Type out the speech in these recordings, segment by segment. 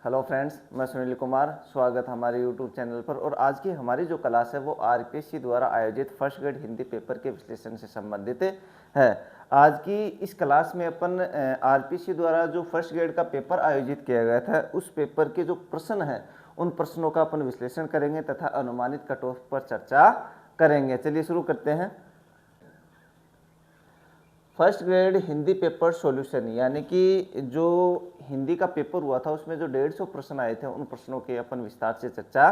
Hello friends, मैं सुनील कुमार। स्वागत हमारे यूट्यूब चैनल पर। और आज की हमारी जो क्लास है वो आरपीएससी द्वारा आयोजित फर्स्ट ग्रेड हिंदी पेपर के विश्लेषण से संबंधित है। आज की इस क्लास में अपन आरपीएससी द्वारा जो फर्स्ट ग्रेड का पेपर आयोजित किया गया था उस पेपर के जो प्रश्न हैं उन प्रश्नों का अपन विश्लेषण करेंगे तथा अनुमानित कट ऑफ पर चर्चा करेंगे। चलिए शुरू करते हैं। First grade Hindi paper solution, यानी कि जो हिंदी का पेपर हुआ था उसमें जो 150 प्रश्न आए थे उन प्रश्नों के अपन विस्तार से चर्चा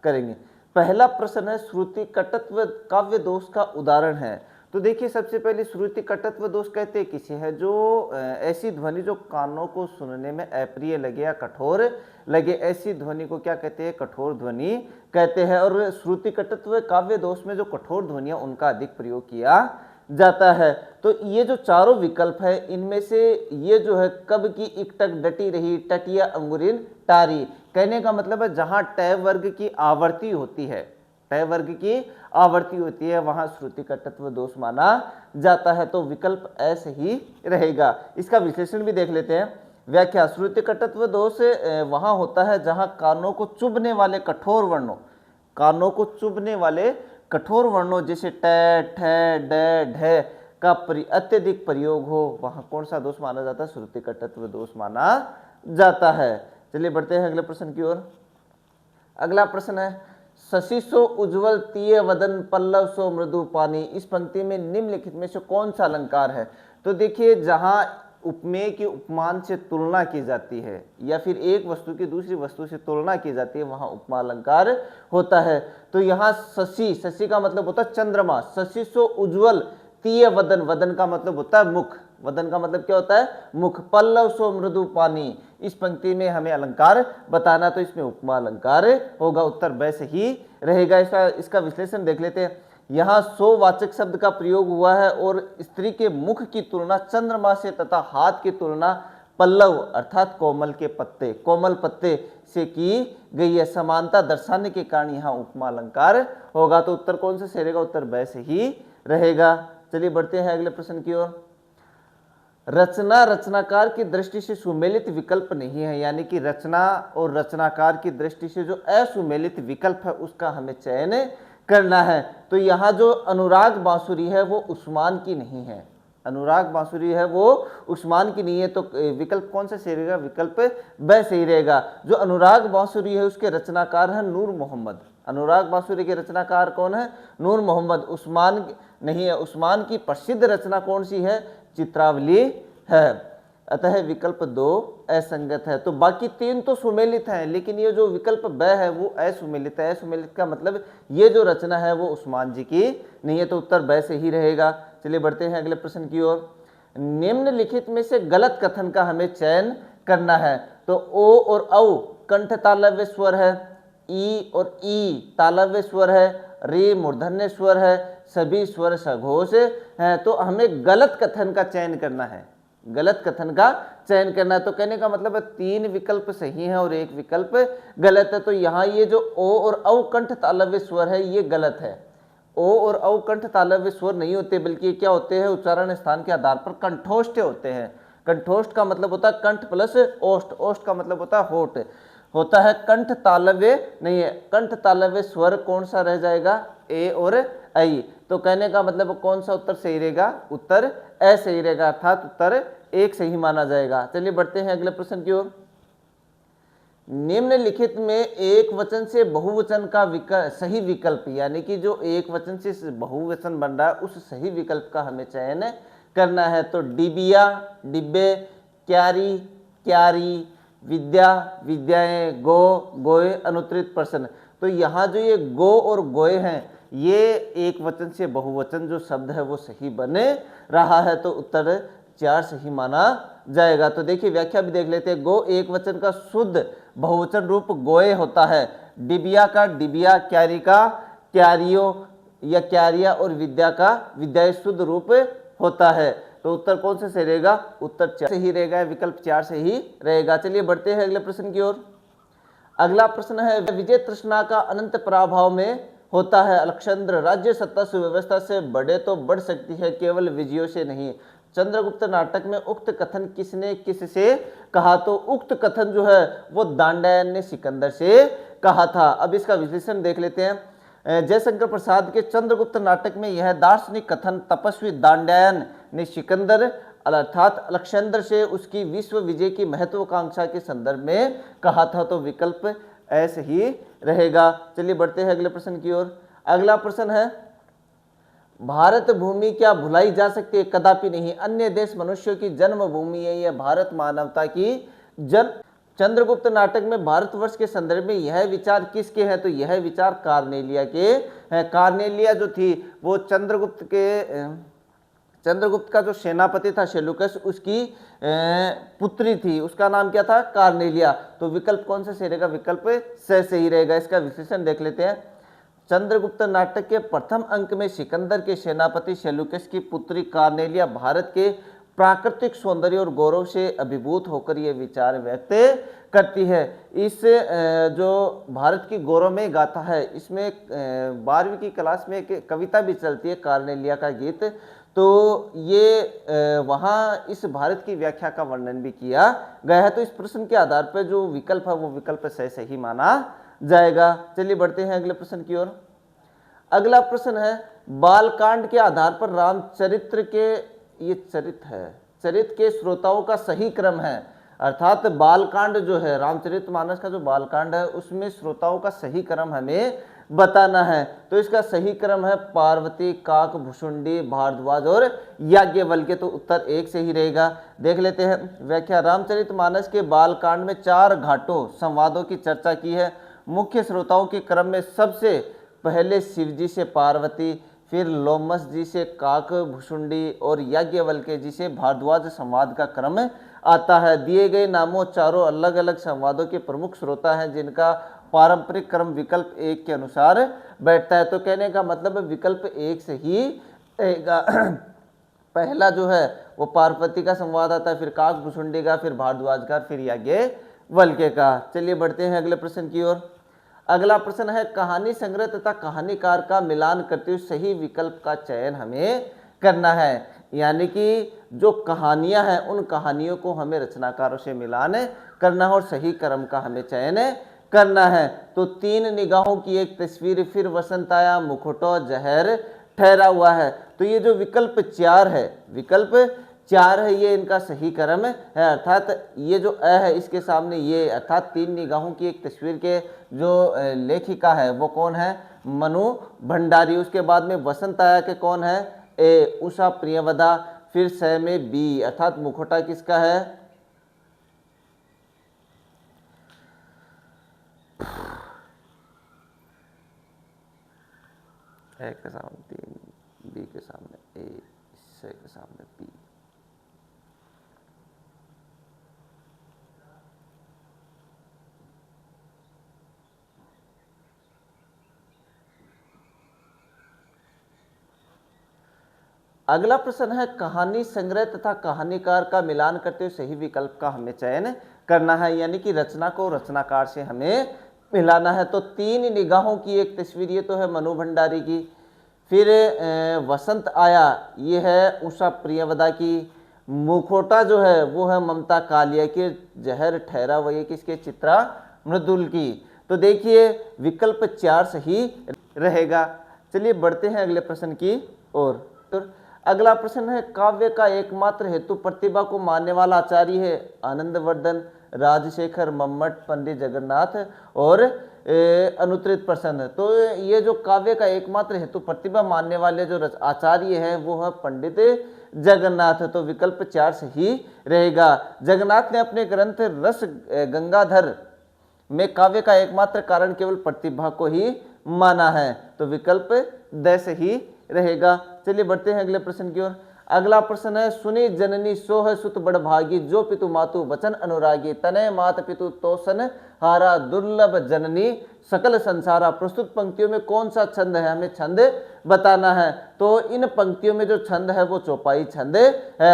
करेंगे। पहला प्रश्न है श्रुति कटत्व काव्य दोष का उदाहरण है। तो देखिए, सबसे पहले श्रुति कटत्व दोष कहते किसे है? जो ऐसी ध्वनि जो कानों को सुनने में अप्रिय लगे या कठोर लगे, ऐसी ध्वनि को क्या कहते हैं? कठोर ध्वनि कहते हैं। और श्रुति कटत्व काव्य दोष में जो कठोर ध्वनियां उनका अधिक प्रयोग किया जाता है। तो ये जो चारों विकल्प है इनमें से ये जो है कब की इकटक डटी रही टटिया अंगुरिन टारी, कहने का मतलब है जहां ट वर्ग की आवर्ती होती है, ट वर्ग की आवर्ती होती है वहां श्रुति कटत्व दोष माना जाता है। तो विकल्प ऐसे ही रहेगा। इसका विश्लेषण भी देख लेते हैं। व्याख्या: श्रुति कटत्व दोष वहां होता है जहां कानों को चुभने वाले कठोर वर्णों, कानों को चुभने वाले कठोर वर्णों जैसे ट, ठ, ड, ढ का अत्यधिक प्रयोग हो, वहां कौन सा दोष माना जाता है? श्रुति कटत्व दोष माना जाता है। चलिए बढ़ते हैं अगले प्रश्न की ओर। अगला प्रश्न है शशि सो उज्ज्वल तीय वदन पल्लव सो मृदु पानी, इस पंक्ति में निम्नलिखित में से कौन सा अलंकार है? तो देखिए, जहां उपमेय के उपमान से तुलना की जाती है या फिर एक वस्तु की दूसरी वस्तु से तुलना की जाती है वहां उपमा अलंकार होता है। तो यहाँ शशि, शशि का मतलब होता है चंद्रमा। शशि सो उज्ज्वल तीय वदन, वदन का मतलब होता है मुख, वदन का मतलब क्या होता है? मुख। पल्लव सो मृदु पानी, इस पंक्ति में हमें अलंकार बताना, तो इसमें उपमा अलंकार होगा। उत्तर ब से ही रहेगा। इसका विश्लेषण देख लेते हैं। यहाँ सो वाचक शब्द का प्रयोग हुआ है और स्त्री के मुख की तुलना चंद्रमा से तथा हाथ की तुलना पल्लव अर्थात कोमल के पत्ते, कोमल पत्ते से की गई है। समानता दर्शाने के कारण यहाँ उपमा अलंकार होगा। तो उत्तर कौन से रहेगा? उत्तर ब से ही रहेगा। चलिए बढ़ते हैं अगले प्रश्न की ओर। रचना रचनाकार की दृष्टि से सुमेलित विकल्प नहीं है, यानी कि रचना और रचनाकार की दृष्टि से जो असुमेलित विकल्प है उसका हमें चयन करना है। तो यहाँ जो अनुराग बांसुरी है वो उस्मान की नहीं है, अनुराग बांसुरी है वो उस्मान की नहीं है। तो विकल्प कौन सा सही रहेगा? विकल्प ब सही रहेगा। जो अनुराग बांसुरी है उसके रचनाकार है नूर मोहम्मद। अनुराग बांसुरी के रचनाकार कौन है? नूर मोहम्मद। उस्मान नहीं है। उस्मान की प्रसिद्ध रचना कौन सी है? चित्रावली है। अतः विकल्प 2 असंगत है। तो बाकी 3 तो सुमेलित हैं, लेकिन ये जो विकल्प ब है वो असुमेलित है। असुमेलित का मतलब ये जो रचना है वो उस्मान जी की नहीं है। तो उत्तर ब से ही रहेगा। चलिए बढ़ते हैं अगले प्रश्न की ओर। निम्नलिखित में से गलत कथन का हमें चयन करना है। तो ओ और औ कंठ तालव्य स्वर है, ई और ई तालव्य स्वर है, रे मूर्धन्य स्वर है, सभी स्वर सघोष हैं। तो हमें गलत कथन का चयन करना है, गलत कथन का चयन करना है। तो कहने का मतलब है 3 विकल्प सही हैं और 1 विकल्प गलत है। तो यहाँ ये जो ओ और औ कंठ तालव्य स्वर है ये गलत है। ओ और औ कंठ तालव्य स्वर नहीं होते, बल्कि ये क्या होते हैं? उच्चारण स्थान के आधार पर कंठोष्ठ होते हैं। कंठोष्ठ का मतलब होता है कंठ प्लस ओष्ठ, ओष्ठ का मतलब होता है होठ, होता है कंठ तालव्य नहीं है। कंठ तालव्य स्वर कौन सा रह जाएगा? ए और आई। तो कहने का मतलब कौन सा उत्तर सही रहेगा? उत्तर ए सही रहेगा, अर्थात उत्तर 1 सही माना जाएगा। चलिए बढ़ते हैं अगले प्रश्न की ओर। निम्नलिखित में एक वचन से बहुवचन का सही विकल्प, यानी कि जो एक वचन से बहुवचन बन रहा है उस सही विकल्प का हमें चयन करना है। तो डिबिया, डिब्बे, क्यारी, क्यारी, विद्या, विद्याएं, गो, गोए, अनुत्तरित प्रश्न। तो यहाँ जो ये गो और गोए हैं ये एक वचन से बहुवचन जो शब्द है वो सही बने रहा है। तो उत्तर 4 सही माना जाएगा। तो देखिए व्याख्या भी देख लेते हैं। गो एक वचन का शुद्ध बहुवचन रूप गोए होता है। डिबिया का डिबिया, क्यारी का क्यारियो या क्यारिया और विद्या का विद्या शुद्ध रूप होता है। तो उत्तर कौन से सही रहेगा? उत्तर 4 से ही रहेगा, विकल्प 4 से ही रहेगा। चलिए बढ़ते हैं अगले प्रश्न की ओर। अगला प्रश्न है विजय तृष्णा का अनंत प्रभाव में होता है। अलक्षंद्र राज्य सत्ता सुव्यवस्था से बढ़े तो बढ़ सकती है, केवल विजयों से नहीं। चंद्रगुप्त नाटक में उक्त कथन किसने किससे कहा? तो उक्त कथन जो है वो दांडायन ने सिकंदर से कहा था। अब इसका विश्लेषण देख लेते हैं। जयशंकर प्रसाद के चंद्रगुप्त नाटक में यह दार्शनिक कथन तपस्वी दांडायन ने सिकंदर अर्थात अलेक्जेंडर से उसकी विश्व विजय की महत्वाकांक्षा के संदर्भ में कहा था। तो विकल्प ऐसे ही रहेगा। चलिए बढ़ते हैं अगले प्रश्न की ओर। अगला प्रश्न है, भारत भूमि क्या भुलाई जा सकती है? कदापि नहीं। अन्य देश मनुष्यों की जन्मभूमि है, यह भारत मानवता की जन्म। चंद्रगुप्त नाटक में भारतवर्ष के संदर्भ में यह विचार किसके हैं? तो यह विचार कार्नेलिया के हैं। कार्नेलिया जो थी वो चंद्रगुप्त का जो सेनापति था सेल्यूकस, उसकी पुत्री थी, उसका नाम क्या था? कार्नेलिया। तो विकल्प कौन सा सही रहेगा? विकल्प से ही रहेगा। इसका विश्लेषण देख लेते हैं। चंद्रगुप्त नाटक के प्रथम अंक में सिकंदर के सेनापति सेल्यूकस की पुत्री कार्नेलिया भारत के प्राकृतिक सौंदर्य और गौरव से अभिभूत होकर ये विचार व्यक्त करती है। इस जो भारत की गौरवमय गाथा है, इसमें 12वीं की क्लास में एक कविता भी चलती है कार्नेलिया का गीत। तो ये वहाँ इस भारत की व्याख्या का वर्णन भी किया गया है। तो इस प्रश्न के आधार पर जो विकल्प है वो विकल्प सही माना जाएगा। चलिए बढ़ते हैं अगले प्रश्न की ओर। अगला प्रश्न है, बालकांड के आधार पर रामचरित्र के, ये चरित्र के श्रोताओं का सही क्रम है। अर्थात बालकांड जो है, रामचरितमानस का जो बालकांड है, उसमें श्रोताओं का सही क्रम हमें बताना है। तो इसका सही क्रम है पार्वती, काक, भुसुंडी, भारद्वाज और याज्ञवल्क्य। तो उत्तर 1 से ही रहेगा। देख लेते हैं व्याख्या। रामचरितमानस के बालकांड में 4 घाटों संवादों की चर्चा की है। मुख्य श्रोताओं के क्रम में सबसे पहले शिवजी से पार्वती, फिर लोमस जी से काक, भुसुंडी और याज्ञवल्क्य जी से भारद्वाज संवाद का क्रम आता है। दिए गए नामों चारों अलग अलग संवादों के प्रमुख श्रोता हैं जिनका पारंपरिक क्रम विकल्प 1 के अनुसार बैठता है। तो कहने का मतलब विकल्प 1 से ही रहेगा। पहला जो है वो पार्वती का संवाद आता है, फिर काक भुसुंडी का, फिर भारद्वाज का, फिर याज्ञवल्क्य का। चलिए बढ़ते हैं अगले प्रश्न की ओर। अगला प्रश्न है, कहानी संग्रह तथा कहानीकार का मिलान करते हुए सही विकल्प का चयन हमें करना है। यानी कि जो कहानियां हैं उन कहानियों को हमें रचनाकारों से मिलान करना है और सही क्रम का हमें चयन करना है। तो 3 निगाहों की एक तस्वीर, फिर वसंत आया, मुखौटा, जहर ठहरा हुआ है। तो ये जो विकल्प 4 है, विकल्प 4 है, ये इनका सही क्रम है। अर्थात ये जो अ है इसके सामने ये, अर्थात 3 निगाहों की एक तस्वीर के जो लेखिका है वो कौन है? मनु भंडारी। उसके बाद में वसंत आया के कौन है? ए उषा प्रियवदा। फिर स में बी, अर्थात मुखौटा किसका है? ए के सामने 3, बी के सामने ए, स के सामने बी। अगला प्रश्न है, कहानी संग्रह तथा कहानीकार का मिलान करते हुए सही विकल्प का हमें चयन करना है। यानी कि रचना को रचनाकार से हमें मिलाना है। तो 3 निगाहों की एक तस्वीर, ये तो है मनु भंडारी की। फिर वसंत आया, ये है उषा प्रियवदा की। मुखौटा जो है वो है ममता कालिया की। जहर ठहरा हुआ ये किसके? चित्रा मृदुल की। तो देखिए विकल्प 4 सही रहेगा। चलिए बढ़ते हैं अगले प्रश्न की ओर। अगला प्रश्न है, काव्य का एकमात्र हेतु प्रतिभा को मानने वाला आचार्य है? आनंदवर्धन, राजशेखर, मम्मट, पंडित जगन्नाथ और अनुत्तरित प्रश्न। तो ये जो काव्य का एकमात्र हेतु प्रतिभा मानने वाले जो आचार्य है वो है पंडित जगन्नाथ। तो विकल्प 4 से ही रहेगा। जगन्नाथ ने अपने ग्रंथ रस गंगाधर में काव्य का एकमात्र कारण केवल प्रतिभा को ही माना है। तो विकल्प द से ही रहेगा। चलिए बढ़ते हैं अगले प्रश्न की ओर। अगला प्रश्न है, सुनी जननी सोह सुत बड़भागी, जो पितु मातु वचन अनुरागी, तनय मात पितु तोसन हारा, दुर्लभ जननी सकल संसारा। प्रस्तुत पंक्तियों में कौन सा छंद है? हमें छंद बताना है। तो इन पंक्तियों में जो छंद है वो चौपाई छंद है।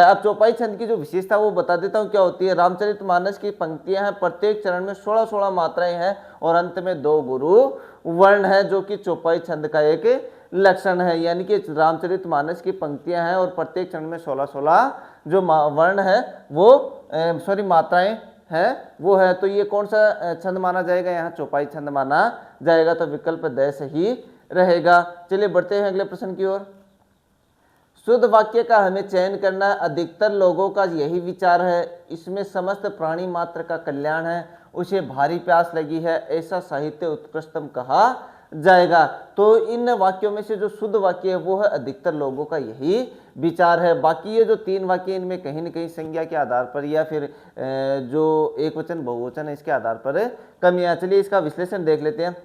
अब चौपाई छंद की जो विशेषता वो बता देता हूँ क्या होती है। रामचरितमानस की पंक्तियां हैं, प्रत्येक चरण में 16-16 मात्राएं हैं और अंत में 2 गुरु वर्ण है, जो कि चौपाई छंद का एक लक्षण है। यानी कि रामचरितमानस की पंक्तियां हैं और प्रत्येक चरण में 16-16 जो वर्ण है वो मात्राएं है वो है। तो ये कौन सा छंद माना जाएगा, यहाँ चौपाई छंद माना जाएगा। तो विकल्प द सही रहेगा। चलिए बढ़ते हैं अगले प्रश्न की ओर। शुद्ध वाक्य का हमें चयन करना, अधिकतर लोगों का यही विचार है, इसमें समस्त प्राणी मात्र का कल्याण है, उसे भारी प्यास लगी है, ऐसा साहित्य उत्कृष्टतम कहा जाएगा। तो इन वाक्यों में से जो शुद्ध वाक्य है वो है अधिकतर लोगों का यही विचार है। बाकी ये जो 3 वाक्य इनमें कहीं न कहीं संज्ञा के आधार पर या फिर जो एक वचन बहुवचन है इसके आधार पर कमियां। चलिए इसका विश्लेषण देख लेते हैं।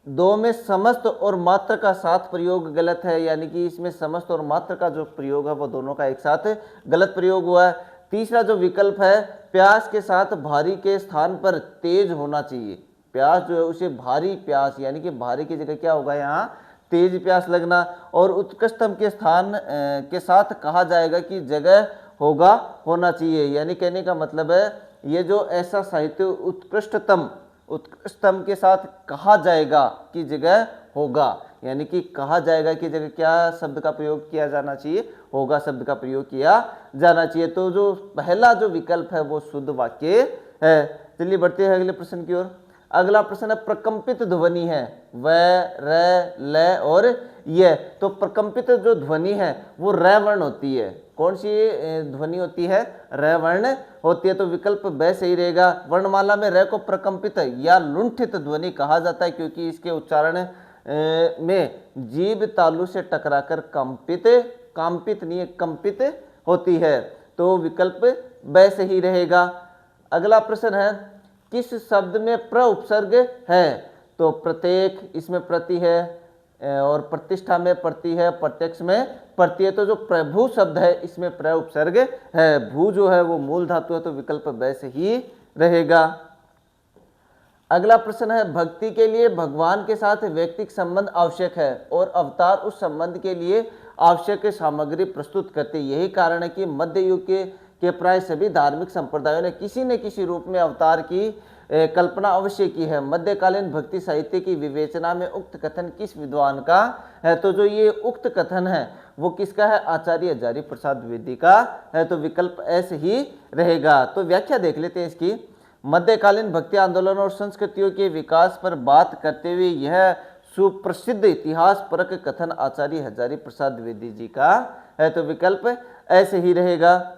2 में समस्त और मात्र का साथ प्रयोग गलत है, यानी कि इसमें समस्त और मात्र का जो प्रयोग है वो दोनों का एक साथ गलत प्रयोग हुआ है। तीसरा जो विकल्प है, प्यास के साथ भारी के स्थान पर तेज होना चाहिए। प्यास जो है उसे भारी प्यास, यानी कि भारी की जगह क्या होगा यहाँ तेज प्यास लगना। और उत्कृष्टतम के स्थान के साथ कहा जाएगा कि जगह होगा होना चाहिए। यानी कहने का मतलब है ये जो ऐसा साहित्य उत्कृष्टतम के साथ कहा जाएगा कि जगह होगा, यानी कि कहा जाएगा कि जगह क्या शब्द का प्रयोग किया जाना चाहिए, होगा शब्द का प्रयोग किया जाना चाहिए। तो जो पहला जो विकल्प है वो शुद्ध वाक्य है। चलिए बढ़ते हैं अगले प्रश्न की ओर। अगला प्रश्न है प्रकंपित ध्वनि है व, र, ल और य। तो प्रकंपित जो ध्वनि है वो र वर्ण होती है। कौन सी ध्वनि होती है, र वर्ण होती है। तो विकल्प ब सही रहेगा। वर्णमाला में र को प्रकंपित या लुंठित ध्वनि कहा जाता है क्योंकि इसके उच्चारण में जीभ तालु से टकराकर कंपित नहीं कंपित होती है। तो विकल्प ब सही रहेगा। अगला प्रश्न है किस शब्द में प्र उपसर्ग है। तो प्रत्येक इसमें प्रति है और प्रतिष्ठा में प्रति है, प्रत्यक्ष में प्रति है। तो जो प्रभु शब्द है इसमें प्र उपसर्ग है। भू जो है वो मूल धातु है, तो विकल्प ब सही रहेगा। अगला प्रश्न है भक्ति के लिए भगवान के साथ व्यक्तिक संबंध आवश्यक है और अवतार उस संबंध के लिए आवश्यक सामग्री प्रस्तुत करते। यही कारण है कि मध्य युग के प्राय सभी धार्मिक संप्रदायों ने किसी न किसी रूप में अवतार की कल्पना अवश्य की है। मध्यकालीन भक्ति साहित्य की विवेचना में उक्त कथन किस विद्वान का है। तो जो ये उक्त कथन है वो किसका है, आचार्य हजारी प्रसाद द्विवेदी का है। तो विकल्प ऐसे ही रहेगा। तो व्याख्या देख लेते हैं इसकी। मध्यकालीन भक्ति आंदोलन और संस्कृतियों के विकास पर बात करते हुए यह सुप्रसिद्ध इतिहास परक कथन आचार्य हजारी प्रसाद द्विवेदी जी का है। तो विकल्प ऐसे ही रहेगा।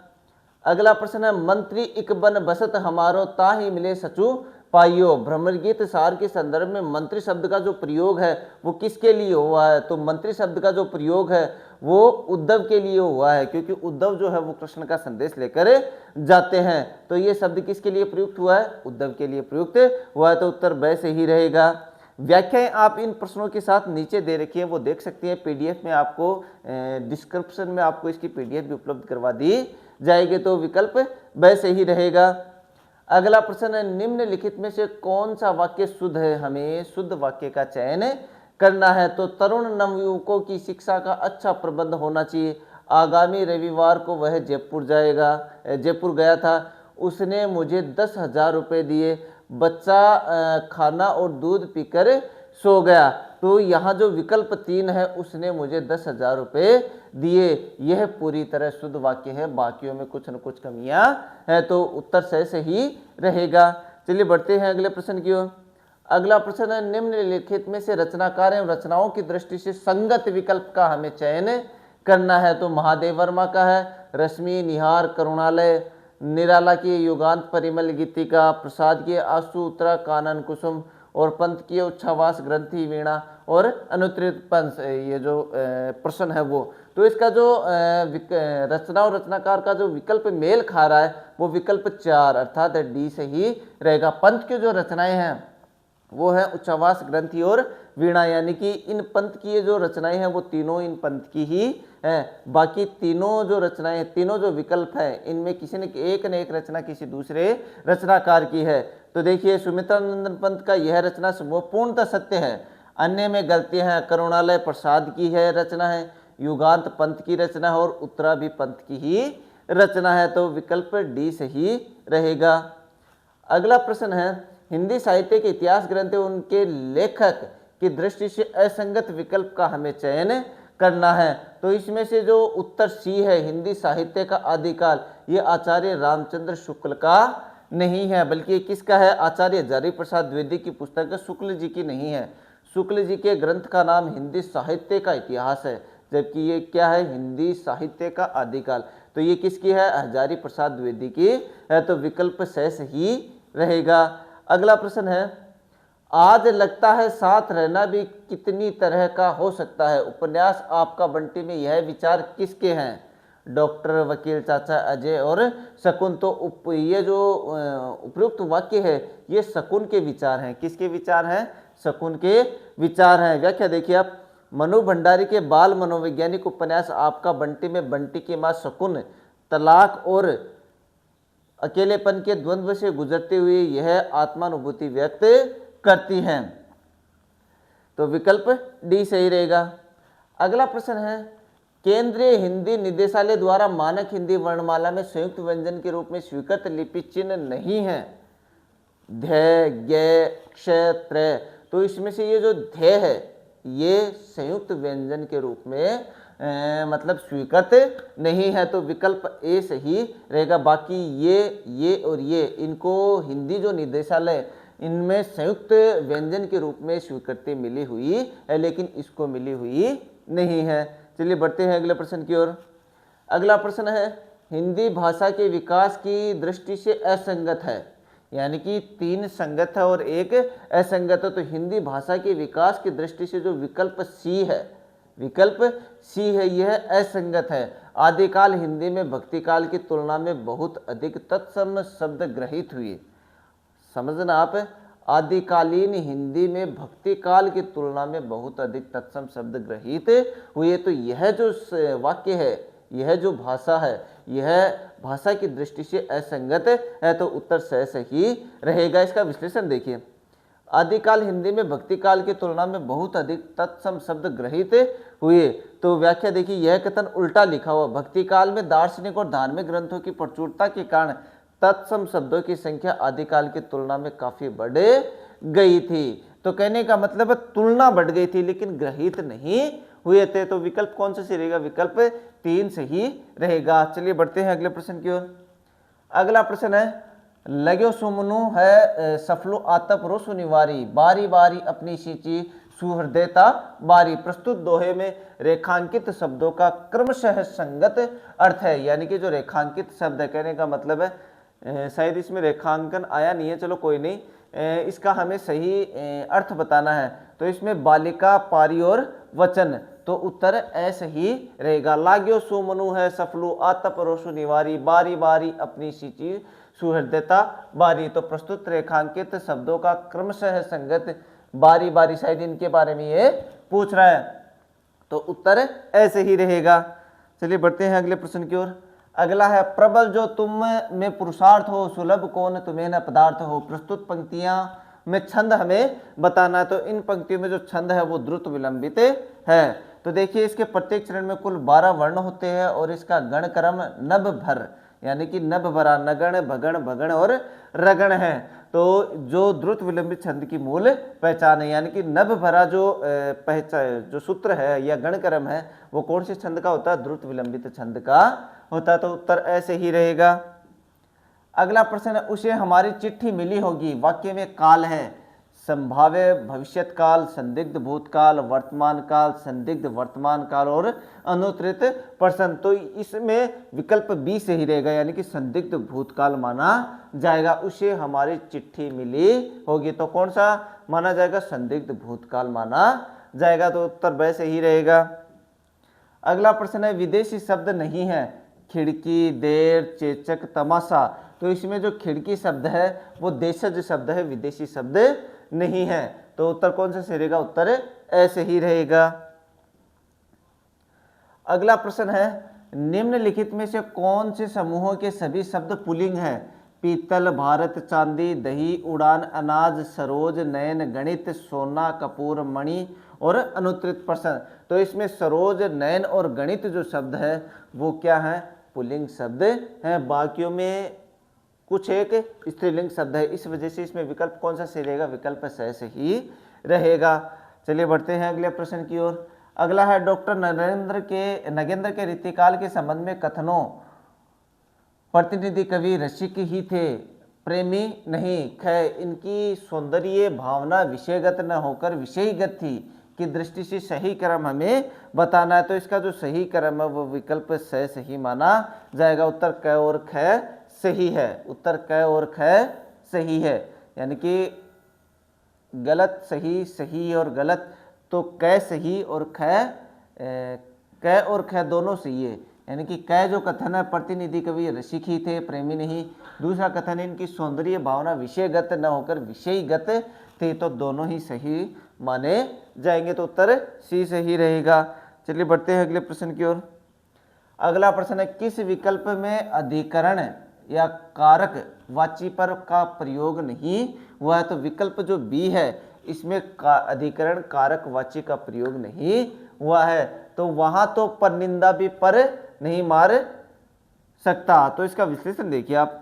अगला प्रश्न है मंत्री इक बन बसत हमारो ताहि मिले सचु पाइयो। भ्रमर गीत सार के संदर्भ में मंत्री शब्द का जो प्रयोग है वो किसके लिए हुआ है। तो मंत्री शब्द का जो प्रयोग है वो उद्धव के लिए हुआ है क्योंकि उद्धव जो है वो कृष्ण का संदेश लेकर जाते हैं। तो ये शब्द किसके लिए प्रयुक्त हुआ है, उद्धव के लिए प्रयुक्त हुआ है। तो उत्तर ब से ही रहेगा। व्याख्याएं आप इन प्रश्नों के साथ नीचे दे रखी है, वो देख सकती हैं। पीडीएफ में आपको डिस्क्रिप्शन में आपको इसकी पीडीएफ भी उपलब्ध करवा दी जाएगी। तो विकल्प ब से ही रहेगा। अगला प्रश्न है निम्नलिखित में से कौन सा वाक्य शुद्ध है। हमें शुद्ध वाक्य का चयन करना है। तो तरुण नवयुवकों की शिक्षा का अच्छा प्रबंध होना चाहिए। आगामी रविवार को वह जयपुर गया था। उसने मुझे 10,000 रुपये दिए। बच्चा खाना और दूध पीकर सो गया। तो यहाँ जो विकल्प 3 है उसने मुझे 10,000 रुपये दिए, यह पूरी तरह शुद्ध वाक्य है। बाकियों में कुछ न कुछ कमियां है। तो उत्तर से ही रहेगा। चलिए बढ़ते हैं अगले प्रश्न की ओर। अगला प्रश्न है निम्नलिखित में से रचनाकार एवं रचनाओं की दृष्टि से संगत विकल्प का हमें चयन करना है। तो महादेव वर्मा का है रश्मि निहार करुणालय, निराला की युगांत परिमल गीतिका, प्रसाद की आंसू उत्तरा कानन कुसुम और पंत की उच्छ्वास ग्रंथि वीणा और अनुत्तरित पंथ। ये जो प्रश्न है वो, तो इसका जो रचना और रचनाकार का जो विकल्प मेल खा रहा है वो विकल्प 4 अर्थात डी से ही रहेगा। पंत की जो रचनाएं हैं वो है उच्छ्वास ग्रंथि और वीणा, यानी कि इन पंत की जो रचनाएं हैं वो तीनों इन पंत की ही हैं। बाकी तीनों जो रचनाएं, तीनों जो विकल्प हैं, इनमें किसी ने एक रचना किसी दूसरे रचनाकार की है। तो देखिए सुमित्रानंदन पंत का यह रचना समूह पूर्णतः सत्य है। अन्य में गलतियां हैं। करुणालय प्रसाद की है रचना है, युगांत पंत की रचना है और उत्तरा भी पंत की ही रचना है। तो विकल्प डी से ही रहेगा। अगला प्रश्न है हिंदी साहित्य के इतिहास ग्रंथ उनके लेखक की दृष्टि से असंगत विकल्प का हमें चयन करना है। तो इसमें से जो उत्तर सी है, हिंदी साहित्य का आदिकाल, ये आचार्य रामचंद्र शुक्ल का नहीं है, बल्कि ये किसका है? आचार्य हजारी प्रसाद द्विवेदी की पुस्तक है, शुक्ल जी की नहीं है। शुक्ल जी के ग्रंथ का नाम हिंदी साहित्य का इतिहास है, जबकि ये क्या है? हिंदी साहित्य का आदिकाल। तो ये किसकी है? हजारी प्रसाद द्विवेदी की है। तो विकल्प शेष ही रहेगा। अगला प्रश्न है, आज लगता है साथ रहना भी कितनी तरह का हो सकता है। उपन्यास आपका बंटी में यह विचार किसके हैं? डॉक्टर, वकील, चाचा, अजय और शकुन। तो ये जो उपयुक्त वाक्य है ये शकुन के विचार हैं। किसके विचार हैं? शकुन के विचार हैं। व्याख्या देखिए आप, मनु भंडारी के बाल मनोवैज्ञानिक उपन्यास आपका बंटी में बंटी की मां शकुन तलाक और अकेलेपन के द्वंद्व से गुजरते हुए यह आत्मानुभूति व्यक्त करती हैं। तो विकल्प डी सही रहेगा। अगला प्रश्न है, केंद्रीय हिंदी निदेशालय द्वारा मानक हिंदी वर्णमाला में संयुक्त व्यंजन के रूप में स्वीकृत लिपि चिन्ह नहीं है। ध्य, ज्ञ, क्ष, त्र। तो इसमें से ये जो ध्य है ये संयुक्त व्यंजन के रूप में मतलब स्वीकृत नहीं है। तो विकल्प ए सही रहेगा। बाकी ये और ये, इनको हिंदी जो निदेशालय, इनमें संयुक्त व्यंजन के रूप में स्वीकृति मिली हुई है, लेकिन इसको मिली हुई नहीं है। चलिए बढ़ते हैं अगले प्रश्न की ओर। अगला प्रश्न है, हिंदी भाषा के विकास की दृष्टि से असंगत है, यानी कि 3 संगत है और 1 असंगत है। तो हिंदी भाषा के विकास की दृष्टि से जो विकल्प सी है, विकल्प सी है, यह असंगत है। आदिकाल हिंदी में भक्तिकाल की तुलना में बहुत अधिक तत्सम शब्द ग्रहित हुए। समझना आप, आदिकालीन हिंदी में भक्तिकाल की तुलना में बहुत अधिक तत्सम शब्द ग्रहित हुए। तो यह जो वाक्य है, यह जो भाषा है, यह भाषा की दृष्टि से असंगत है। तो उत्तर सही रहेगा। इसका विश्लेषण देखिए, आदिकाल हिंदी में भक्तिकाल की तुलना में बहुत अधिक तत्सम शब्द ग्रहित हुए। तो व्याख्या देखिए, यह कथन उल्टा लिखा हुआ। भक्तिकाल में दार्शनिक और धार्मिक ग्रंथों की प्रचुरता के कारण तत्सम शब्दों की संख्या आदिकाल की तुलना में काफी बढ़ गई थी। तो कहने का मतलब है तुलना बढ़ गई थी लेकिन ग्रहित नहीं हुए थे। तो विकल्प कौन सा सही रहेगा? विकल्प 3 सही रहेगा। चलिए बढ़ते हैं अगले प्रश्न की ओर। अगला प्रश्न है, लग्यो सुमनु है सफलो आतप रोसु निवारी, बारी बारी अपनी सींची सुहृदयता बारी। प्रस्तुत दोहे में रेखांकित शब्दों का क्रमशः संगत अर्थ है, यानी कि जो रेखांकित शब्द है, कहने का मतलब है शायद इसमें रेखांकन आया नहीं है, चलो कोई नहीं, इसका हमें सही अर्थ बताना है। तो इसमें बालिका, पारी और वचन, तो उत्तर ऐसे ही रहेगा। लाग्यो सुमनु है सफलु आतप रोसु निवारी, बारी बारी अपनी सींची सुहृदयता बारी। तो प्रस्तुत रेखांकित शब्दों का क्रमशः संगत बारी बारी, शायद इनके बारे में ये पूछ रहा है। तो उत्तर ऐसे ही रहेगा। चलिए बढ़ते हैं अगले प्रश्न की ओर। अगला है, प्रबल जो तुम में पुरुषार्थ हो, सुलभ कौन तुम्हें न पदार्थ हो। प्रस्तुत पंक्तियां में छंद हमें बताना है। तो इन पंक्तियों में जो छंद है वो द्रुत विलंबित है। तो देखिए, इसके प्रत्येक चरण में कुल 12 वर्ण होते हैं और इसका गण क्रम नभ भर, यानी कि नभ भरा, नगण, भगण, भगण और रगण है। तो जो द्रुत विलंबित छंद की मूल पहचान है, यानी कि नभ भरा जो पहचान, जो सूत्र है या गण क्रम है, वो कौन से छंद का होता है? द्रुत विलंबित छंद का होता है। तो उत्तर ऐसे ही रहेगा। अगला प्रश्न है, उसे हमारी चिट्ठी मिली होगी। वाक्य में काल है, संभाव्य भविष्यत काल, संदिग्ध भूतकाल, वर्तमान काल, संदिग्ध वर्तमान काल और अनुत्तरित प्रश्न। तो इसमें विकल्प बी से ही रहेगा, यानी कि संदिग्ध भूतकाल माना जाएगा। उसे हमारी चिट्ठी मिली होगी, तो कौन सा माना जाएगा? संदिग्ध भूतकाल माना जाएगा। तो उत्तर ब से ही रहेगा। अगला प्रश्न है, विदेशी शब्द नहीं है। खिड़की, देर, चेचक, तमाशा। तो इसमें जो खिड़की शब्द है वो देशज शब्द है, विदेशी शब्द नहीं है। तो उत्तर कौन सा सही रहेगा? उत्तर ऐसे ही रहेगा। अगला प्रश्न है, निम्नलिखित में से कौन से समूहों के सभी शब्द पुल्लिंग हैं? पीतल, भारत, चांदी, दही, उड़ान, अनाज, सरोज, नयन, गणित, सोना, कपूर, मणि और अनुत्तरित प्रश्न। तो इसमें सरोज, नयन और गणित जो शब्द है वो क्या है? पुल्लिंग शब्द हैं। बाकियों में कुछ एक स्त्रीलिंग शब्द है, इस वजह से इसमें विकल्प कौन सा सही रहेगा? विकल्प सही ही रहेगा। चलिए बढ़ते हैं अगले प्रश्न की ओर। अगला है डॉक्टर नगेंद्र के रीतिकाल के संबंध में कथनों प्रतिनिधि कवि रसिक ही थे, प्रेमी नहीं। खै इनकी सौंदर्य भावना विषयगत न होकर विषयगत थी की दृष्टि से सही क्रम हमें बताना है। तो इसका जो सही क्रम है वो विकल्प स सही माना जाएगा। उत्तर क और ख सही है। उत्तर क और ख सही है, यानी कि गलत सही, सही और गलत, तो क सही और क और ख दोनों सही है। यानी कि क जो कथन है प्रतिनिधि कवि रसिक ही थे, प्रेमी नहीं। दूसरा कथन है इनकी सौंदर्य भावना विषयगत न होकर विषयगत थे, तो दोनों ही सही माने जाएंगे। तो उत्तर सी सही रहेगा। चलिए बढ़ते हैं अगले प्रश्न की ओर। अगला प्रश्न है किस विकल्प में अधिकरण या कारक वाची पर का प्रयोग नहीं हुआ है। तो विकल्प जो बी है इसमें अधिकरण कारक वाची का प्रयोग नहीं हुआ है, तो वहां तो परनिंदा भी पर नहीं मार सकता। तो इसका विश्लेषण देखिए आप।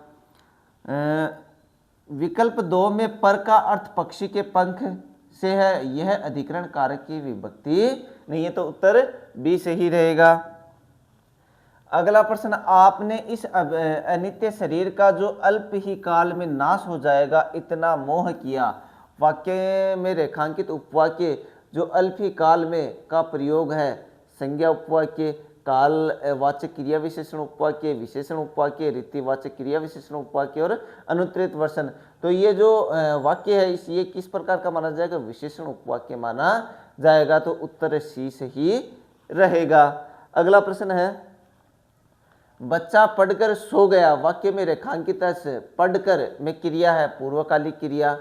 विकल्प 2 में पर का अर्थ पक्षी के पंख से है, यह अधिकरण कारक की विभक्ति नहीं है, तो उत्तर बी सही रहेगा। अगला प्रश्न, आपने इस अनित्य शरीर का जो अल्प ही काल में नाश हो जाएगा इतना मोह किया। वाक्य में रेखांकित उपवाक्य जो अल्प ही काल में का प्रयोग है, संज्ञा उपवाक्य, कालवाचक क्रिया विशेषण उपवाक्य, विशेषण उपवाक्य, रीतिवाचक क्रिया विशेषण उपवाक्य और अनुत्तरित वचन। तो ये जो वाक्य है ये किस प्रकार का माना जाएगा, विशेषण उपवाक्य माना जाएगा। तो उत्तर सी सही रहेगा। अगला प्रश्न है, बच्चा पढ़कर सो गया। वाक्य में रेखांकित पढ़कर में क्रिया है पूर्वकालिक क्रिया,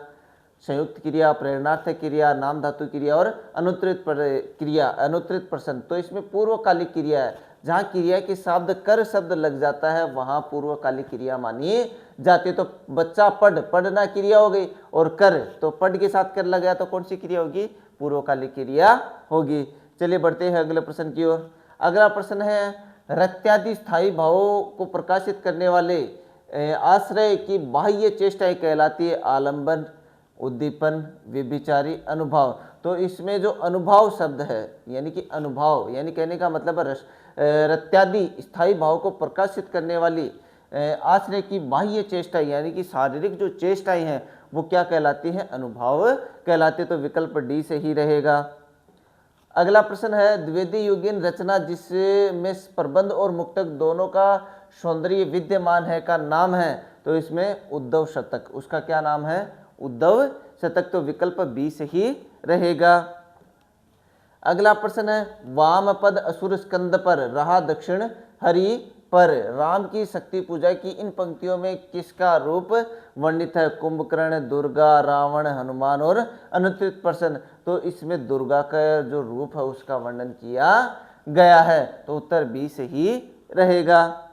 संयुक्त क्रिया, प्रेरणार्थक क्रिया, नाम धातु क्रिया और अनुत्तरित क्रिया, अनुत्तरित प्रश्न। तो इसमें पूर्वकालिक क्रिया है, जहाँ क्रिया के शब्द कर शब्द लग जाता है वहाँ पूर्वकालिक क्रिया मानी जाती है। तो बच्चा पढ़ना क्रिया हो गई, और कर तो पढ़ के साथ कर लग गया, तो कौन सी क्रिया होगी, पूर्वकालिक क्रिया होगी। चलिए बढ़ते हैं अगले प्रश्न की ओर। अगला प्रश्न है, रत्यादि स्थायी भावों को प्रकाशित करने वाले आश्रय की बाह्य चेष्टाएं कहलाती है आलंबन, उद्दीपन, व्यभिचारी, अनुभाव। तो इसमें जो अनुभाव शब्द है, यानी कि अनुभाव, यानी कहने का मतलब है रत्यादि स्थायी भाव को प्रकाशित करने वाली आश्रय की बाह्य चेष्टा, यानी कि शारीरिक जो चेष्टाएं हैं वो क्या कहलाती हैं, अनुभाव कहलाते। तो विकल्प डी से ही रहेगा। अगला प्रश्न है, द्विवेदी युगीन रचना जिसमें प्रबंध और मुक्तक दोनों का सौंदर्य विद्यमान है का नाम है। तो इसमें उद्धव शतक, उसका क्या नाम है, उद्धव शतक। तो विकल्प बी से ही रहेगा। अगला प्रश्न है, वाम पद असुर स्कंद पर रहा दक्षिण हरि पर, राम की शक्ति पूजा की इन पंक्तियों में किसका रूप वर्णित है, कुंभकर्ण, दुर्गा, रावण, हनुमान और अनुत्तरित प्रश्न। तो इसमें दुर्गा का जो रूप है उसका वर्णन किया गया है। तो उत्तर बी से ही रहेगा।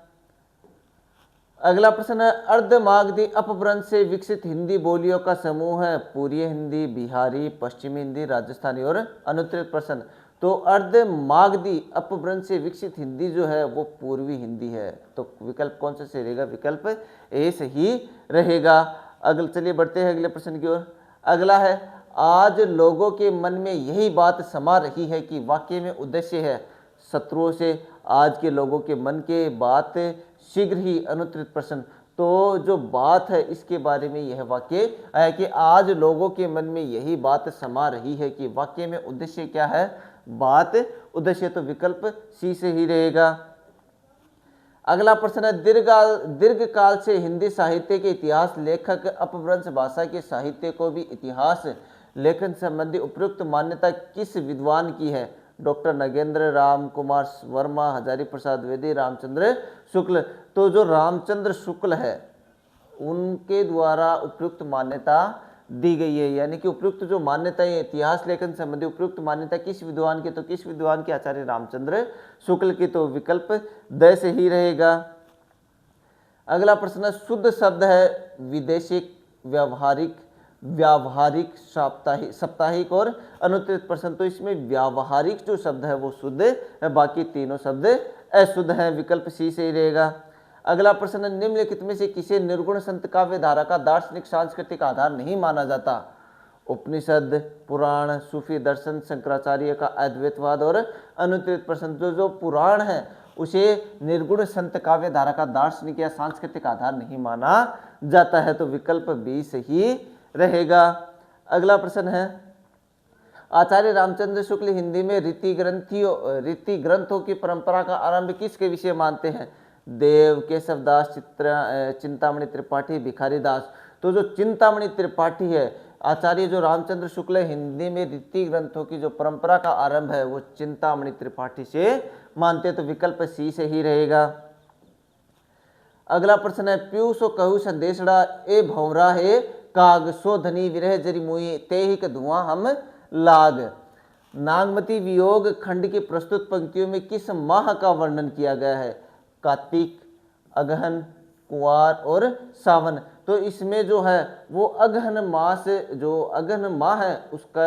अगला प्रश्न है, अर्धमागधी अपभ्रंश से विकसित हिंदी बोलियों का समूह है पूर्वी हिंदी, बिहारी, पश्चिमी हिंदी, राजस्थानी और अनुत्तरित प्रश्न। तो अर्धमागधी अपभ्रंश से विकसित हिंदी जो है वो पूर्वी हिंदी है। तो विकल्प कौन सा सही रहेगा, विकल्प ए से ही रहेगा। अगले चलिए बढ़ते हैं अगले प्रश्न की ओर। अगला है, आज लोगों के मन में यही बात समा रही है कि वाक्य में उद्देश्य है शत्रुओं से आज के लोगों के मन के बात शीघ्र ही, अनुत्तरित प्रश्न। तो जो बात है इसके बारे में यह वाक्य है कि आज लोगों के मन में यही बात समा रही है कि वाक्य में उद्देश्य क्या है, बात उद्देश्य। तो विकल्प सी से ही रहेगा। अगला प्रश्न है, दीर्घ काल से हिंदी साहित्य के इतिहास लेखक अपभ्रंश भाषा के साहित्य को भी इतिहास लेखन संबंधी उपयुक्त मान्यता किस विद्वान की है, डॉक्टर नगेंद्र, राम कुमार वर्मा, हजारी प्रसाद द्विवेदी, रामचंद्र शुक्ल। तो जो रामचंद्र शुक्ल है उनके द्वारा उपयुक्त मान्यता दी गई है, यानी कि उपयुक्त जो मान्यता है इतिहास लेखन संबंधी उपयुक्त मान्यता किस विद्वान की, तो किस विद्वान के, आचार्य रामचंद्र शुक्ल की। तो विकल्प द से ही रहेगा। अगला प्रश्न, शुद्ध शब्द है विदेशिक, व्यावहारिक, साप्ताहिक और अनुत्तरित प्रश्न। तो इसमें व्यावहारिक जो शब्द है वो शुद्ध है, बाकी तीनों शब्द अशुद्ध हैं। विकल्प सी से ही रहेगा। अगला प्रश्न, निम्नलिखित में से किसे निर्गुण संत काव्य धारा का दार्शनिक सांस्कृतिक आधार नहीं माना जाता। उपनिषद, पुराण, सूफी दर्शन, शंकराचार्य का अद्वैतवाद और अनुत्तरित प्रश्न। जो पुराण है उसे निर्गुण संत काव्य धारा का दार्शनिक या सांस्कृतिक आधार नहीं माना जाता है, तो विकल्प बी सही रहेगा। अगला प्रश्न है, आचार्य रामचंद्र शुक्ल हिंदी में रीति ग्रंथों की परंपरा का आरंभ किसके विषय मानते हैं? देव, केशवदास, चिंतामणि त्रिपाठी, भिखारी दास। तो जो चिंतामणि त्रिपाठी है, आचार्य जो रामचंद्र शुक्ल हिंदी में रीति ग्रंथों की जो परंपरा का आरंभ है वो चिंतामणि त्रिपाठी से मानते, तो विकल्प सी से ही रहेगा। अगला प्रश्न है, पीयू सो कहू संदेशड़ा ए भौरा है काग, सो धनी विरह जरी मुई, ते ही का धुआं हम लाग। नागमती वियोग खंड की प्रस्तुत पंक्तियों में किस माह का वर्णन किया गया है? कार्तिक, अगहन, कुंवार और सावन। तो इसमें जो है वो अगहन मास, जो अगहन माह है उसका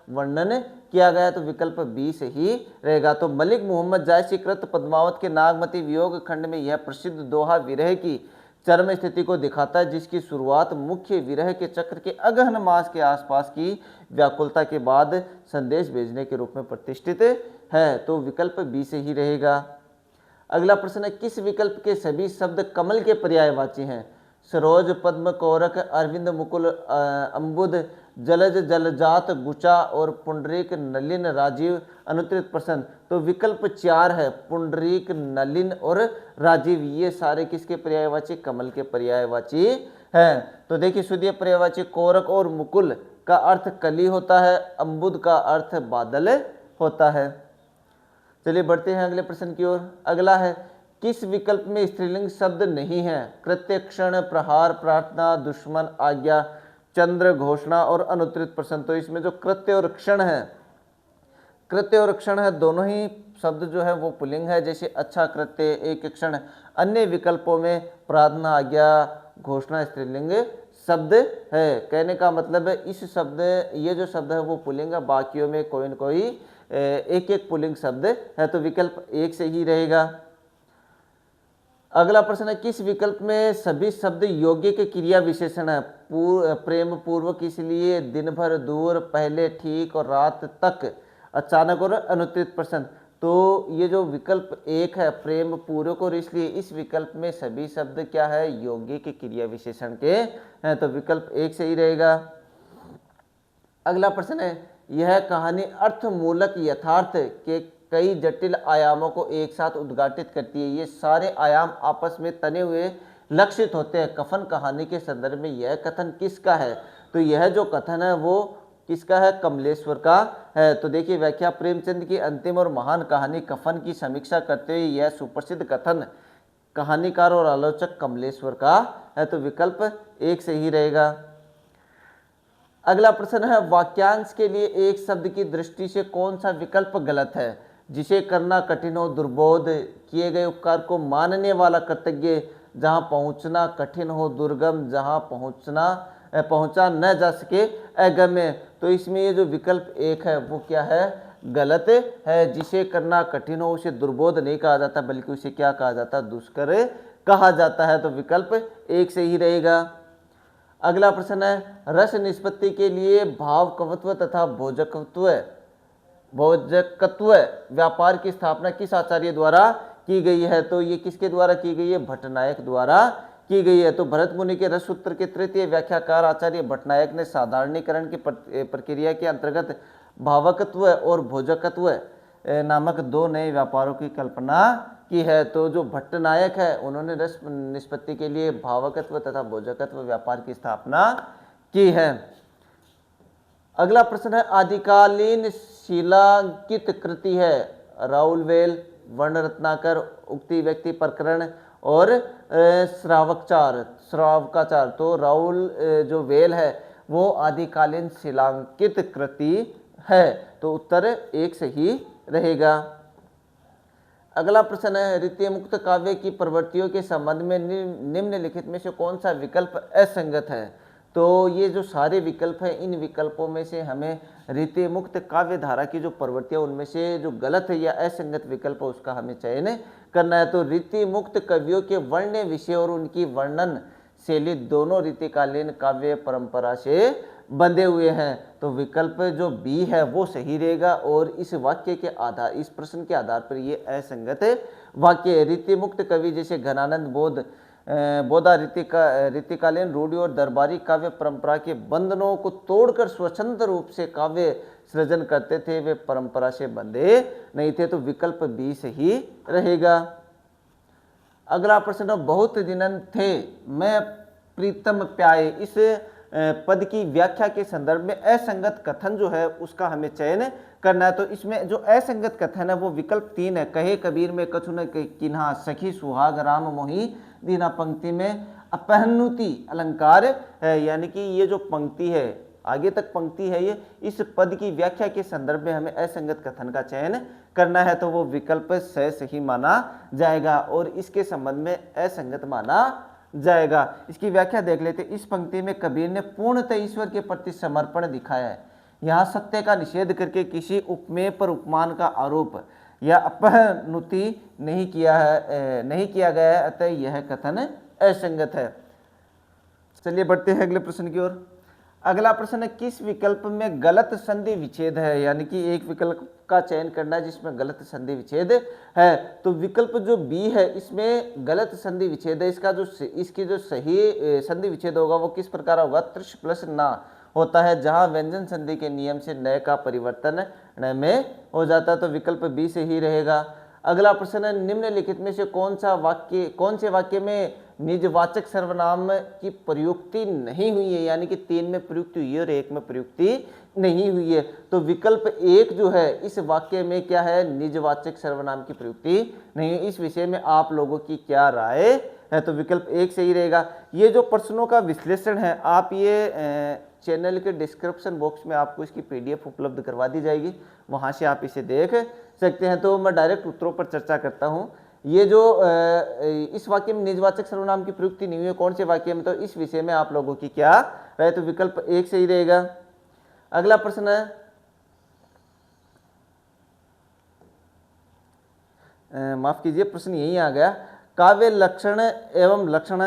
वर्णन किया गया, तो विकल्प बी से ही रहेगा। तो मलिक मोहम्मद जायसी कृत पद्मावत के नागमती वियोग खंड में यह प्रसिद्ध दोहा विरह की चरम स्थिति को दिखाता है, जिसकी शुरुआत मुख्य विरह के चक्र के अगहन मास के आसपास की व्याकुलता के बाद संदेश भेजने के रूप में प्रतिष्ठित है, तो विकल्प बी से ही रहेगा। अगला प्रश्न है, किस विकल्प के सभी शब्द कमल के पर्यायवाची हैं? सरोज, पद्म, कोरक, अरविंद, मुकुल, अम्बुद, जलज, जलजात, गुचा और पुंडरीक, नलिन, राजीव। अनुत्तरित प्रश्न, तो विकल्प 4 है, पुंडरीक, नलिन और राजीव। ये सारे किसके पर्यायवाची? कमल के पर्यायवाची हैं। तो देखिए, शुद्ध पर्यायवाची कोरक और मुकुल का अर्थ कली होता है, अम्बुद का अर्थ बादल होता है। चलिए बढ़ते हैं अगले प्रश्न की ओर। अगला है, किस विकल्प में स्त्रीलिंग शब्द नहीं है? कृत्य, क्षण, प्रहार, प्रार्थना, दुश्मन, आज्ञा, चंद्र, घोषणा और अनुत्तरित प्रश्न। तो इसमें जो कृत्य और क्षण है, कृत्य और क्षण है, दोनों ही शब्द जो है वो पुल्लिंग है, जैसे अच्छा कृत्य, एक क्षण। अन्य विकल्पों में प्रार्थना, आज्ञा, घोषणा स्त्रीलिंग शब्द है। कहने का मतलब है इस शब्द, ये जो शब्द है वो पुल्लिंग है, बाकियों में कोई न कोई एक एक पुल्लिंग शब्द है, तो विकल्प 1 से ही रहेगा। अगला प्रश्न है, किस विकल्प में सभी शब्द योग्य के क्रिया विशेषण है? प्रेम पूर्वक, इसलिए, दिन भर, दूर, पहले, ठीक और रात तक, अचानक और अनुत्तरित प्रश्न। तो ये जो विकल्प 1 है, प्रेम पूर्वक और इसलिए, इस विकल्प में सभी शब्द क्या है? योग्य के क्रिया विशेषण के हैं, तो विकल्प 1 से ही रहेगा। अगला प्रश्न है, यह कहानी अर्थमूलक यथार्थ के कई जटिल आयामों को एक साथ उद्घाटित करती है। ये सारे आयाम आपस में तने हुए लक्षित होते हैं। कफन कहानी के संदर्भ में यह कथन किसका है? तो यह जो कथन है वो किसका है? कमलेश्वर का है। तो देखिए व्याख्या, प्रेमचंद की अंतिम और महान कहानी कफन की समीक्षा करते हुए यह सुप्रसिद्ध कथन कहानीकार और आलोचक कमलेश्वर का है, तो विकल्प 1 से ही रहेगा। अगला प्रश्न है, वाक्यांश के लिए एक शब्द की दृष्टि से कौन सा विकल्प गलत है? जिसे करना कठिन हो, दुर्बोध, किए गए उपकार को मानने वाला कृतज्ञ, जहां पहुंचना कठिन हो, दुर्गम, जहां पहुंचा न जा सके, अगम्य। तो इसमें ये जो विकल्प 1 है वो क्या है? गलत है। जिसे करना कठिन हो उसे दुर्बोध नहीं कहा जाता, बल्कि उसे क्या कहा जाता? दुष्कर कहा जाता है, तो विकल्प 1 से ही रहेगा। अगला प्रश्न है, रस निष्पत्ति के लिए भावकत्व तथा भोजकत्व व्यापार की स्थापना किस आचार्य द्वारा की गई है? तो ये किसके द्वारा की गई है? भट्टनायक द्वारा की गई है। तो भरत मुनि के रस सूत्र के तृतीय व्याख्याकार आचार्य भट्टनायक ने साधारणीकरण की प्रक्रिया के अंतर्गत भावकत्व और भोजकत्व नामक 2 नए व्यापारों की कल्पना की है। तो जो भट्टनायक है उन्होंने रस निष्पत्ति के लिए भावकत्व तथा भोजकत्व व्यापार की स्थापना की है। अगला प्रश्न है, आदिकालीन शिलांकित कृति है? राउलवेल, वर्ण रत्नाकर, उक्ति व्यक्ति प्रकरण और श्रावकाचार। तो राउल जो वेल है वो आदिकालीन शिलांकित कृति है, तो उत्तर 1 से ही रहेगा। अगला प्रश्न है, रीति मुक्त काव्य की प्रवृत्तियों के संबंध में निम्नलिखित में से कौन सा विकल्प असंगत है? तो ये जो सारे विकल्प हैं, इन विकल्पों में से हमें रीति मुक्त काव्य धारा की जो प्रवृत्तियां उनमें से जो गलत है या असंगत विकल्प है उसका हमें चयन करना है। तो रीति मुक्त कवियों के वर्ण विषय और उनकी वर्णन शैली दोनों रीतिकालीन काव्य परंपरा से बंधे हुए हैं। तो विकल्प जो बी है वो सही रहेगा। और इस वाक्य के आधार, इस प्रश्न के आधार पर ये असंगत वाक्य है। रीति मुक्त कवि जैसे घनानंद बोधा रीतिकालीन रूढ़ी और दरबारी काव्य परंपरा के बंधनों को तोड़कर स्वतंत्र रूप से काव्य सृजन करते थे, वे परंपरा से बंधे नहीं थे। तो विकल्प बी सही रहेगा। अगला प्रश्न, बहुत दिनन थे मैं प्रीतम प्याए, इस पद की व्याख्या के संदर्भ में असंगत कथन जो है उसका हमें चयन करना है। तो इसमें जो असंगत कथन है वो विकल्प 3 है। कहे कबीर में कछु न किन्हा सखी सुहाग राम मोही दीना, पंक्ति में अपहनुति अलंकार है। यानी कि ये जो पंक्ति है, आगे तक पंक्ति है, ये इस पद की व्याख्या के संदर्भ में हमें असंगत कथन का चयन करना है। तो वो विकल्प सही माना जाएगा और इसके संबंध में असंगत माना जाएगा। इसकी व्याख्या देख लेते। इस पंक्ति में कबीर ने पूर्णतः ईश्वर के प्रति समर्पण दिखाया है। यहाँ सत्य का निषेध करके किसी उपमेय पर उपमान का आरोप या अपहनुति नहीं किया गया है, अतः यह कथन असंगत है। चलिए बढ़ते हैं अगले प्रश्न की ओर। अगला प्रश्न है, किस विकल्प में गलत संधि विच्छेद है? यानी कि एक विकल्प का चयन करना है जिसमें गलत संधि विच्छेद है। तो विकल्प जो बी है इसमें गलत संधि विच्छेद है। इसकी जो सही संधि विच्छेद होगा वो किस प्रकार होगा? त्रिश प्लस ना होता है, जहां व्यंजन संधि के नियम से नय का परिवर्तन न में हो जाता है। तो विकल्प बी से ही रहेगा। अगला प्रश्न है, निम्नलिखित में से कौन से वाक्य में निजवाचक सर्वनाम की प्रयुक्ति नहीं हुई है? यानी कि 3 में प्रयुक्ति हुई है और 1 में प्रयुक्ति नहीं हुई है। तो विकल्प 1 जो है इस वाक्य में क्या है? निजवाचक सर्वनाम की प्रयुक्ति नहीं है। इस विषय में आप लोगों की क्या राय है? तो विकल्प 1 सही रहेगा। ये जो प्रश्नों का विश्लेषण है, आप ये चैनल के डिस्क्रिप्शन बॉक्स में आपको इसकी PDF उपलब्ध करवा दी जाएगी, वहाँ से आप इसे देख सकते हैं। तो मैं डायरेक्ट उत्तरों पर चर्चा करता हूँ। ये जो इस वाक्य में निजवाचक सर्वनाम की प्रयुक्ति नहीं हुई है, कौन से वाक्य में? तो इस विषय में आप लोगों की क्या राय? तो विकल्प 1 सही रहेगा। अगला प्रश्न है, माफ कीजिए प्रश्न यही आ गया। काव्य लक्षण एवं लक्षण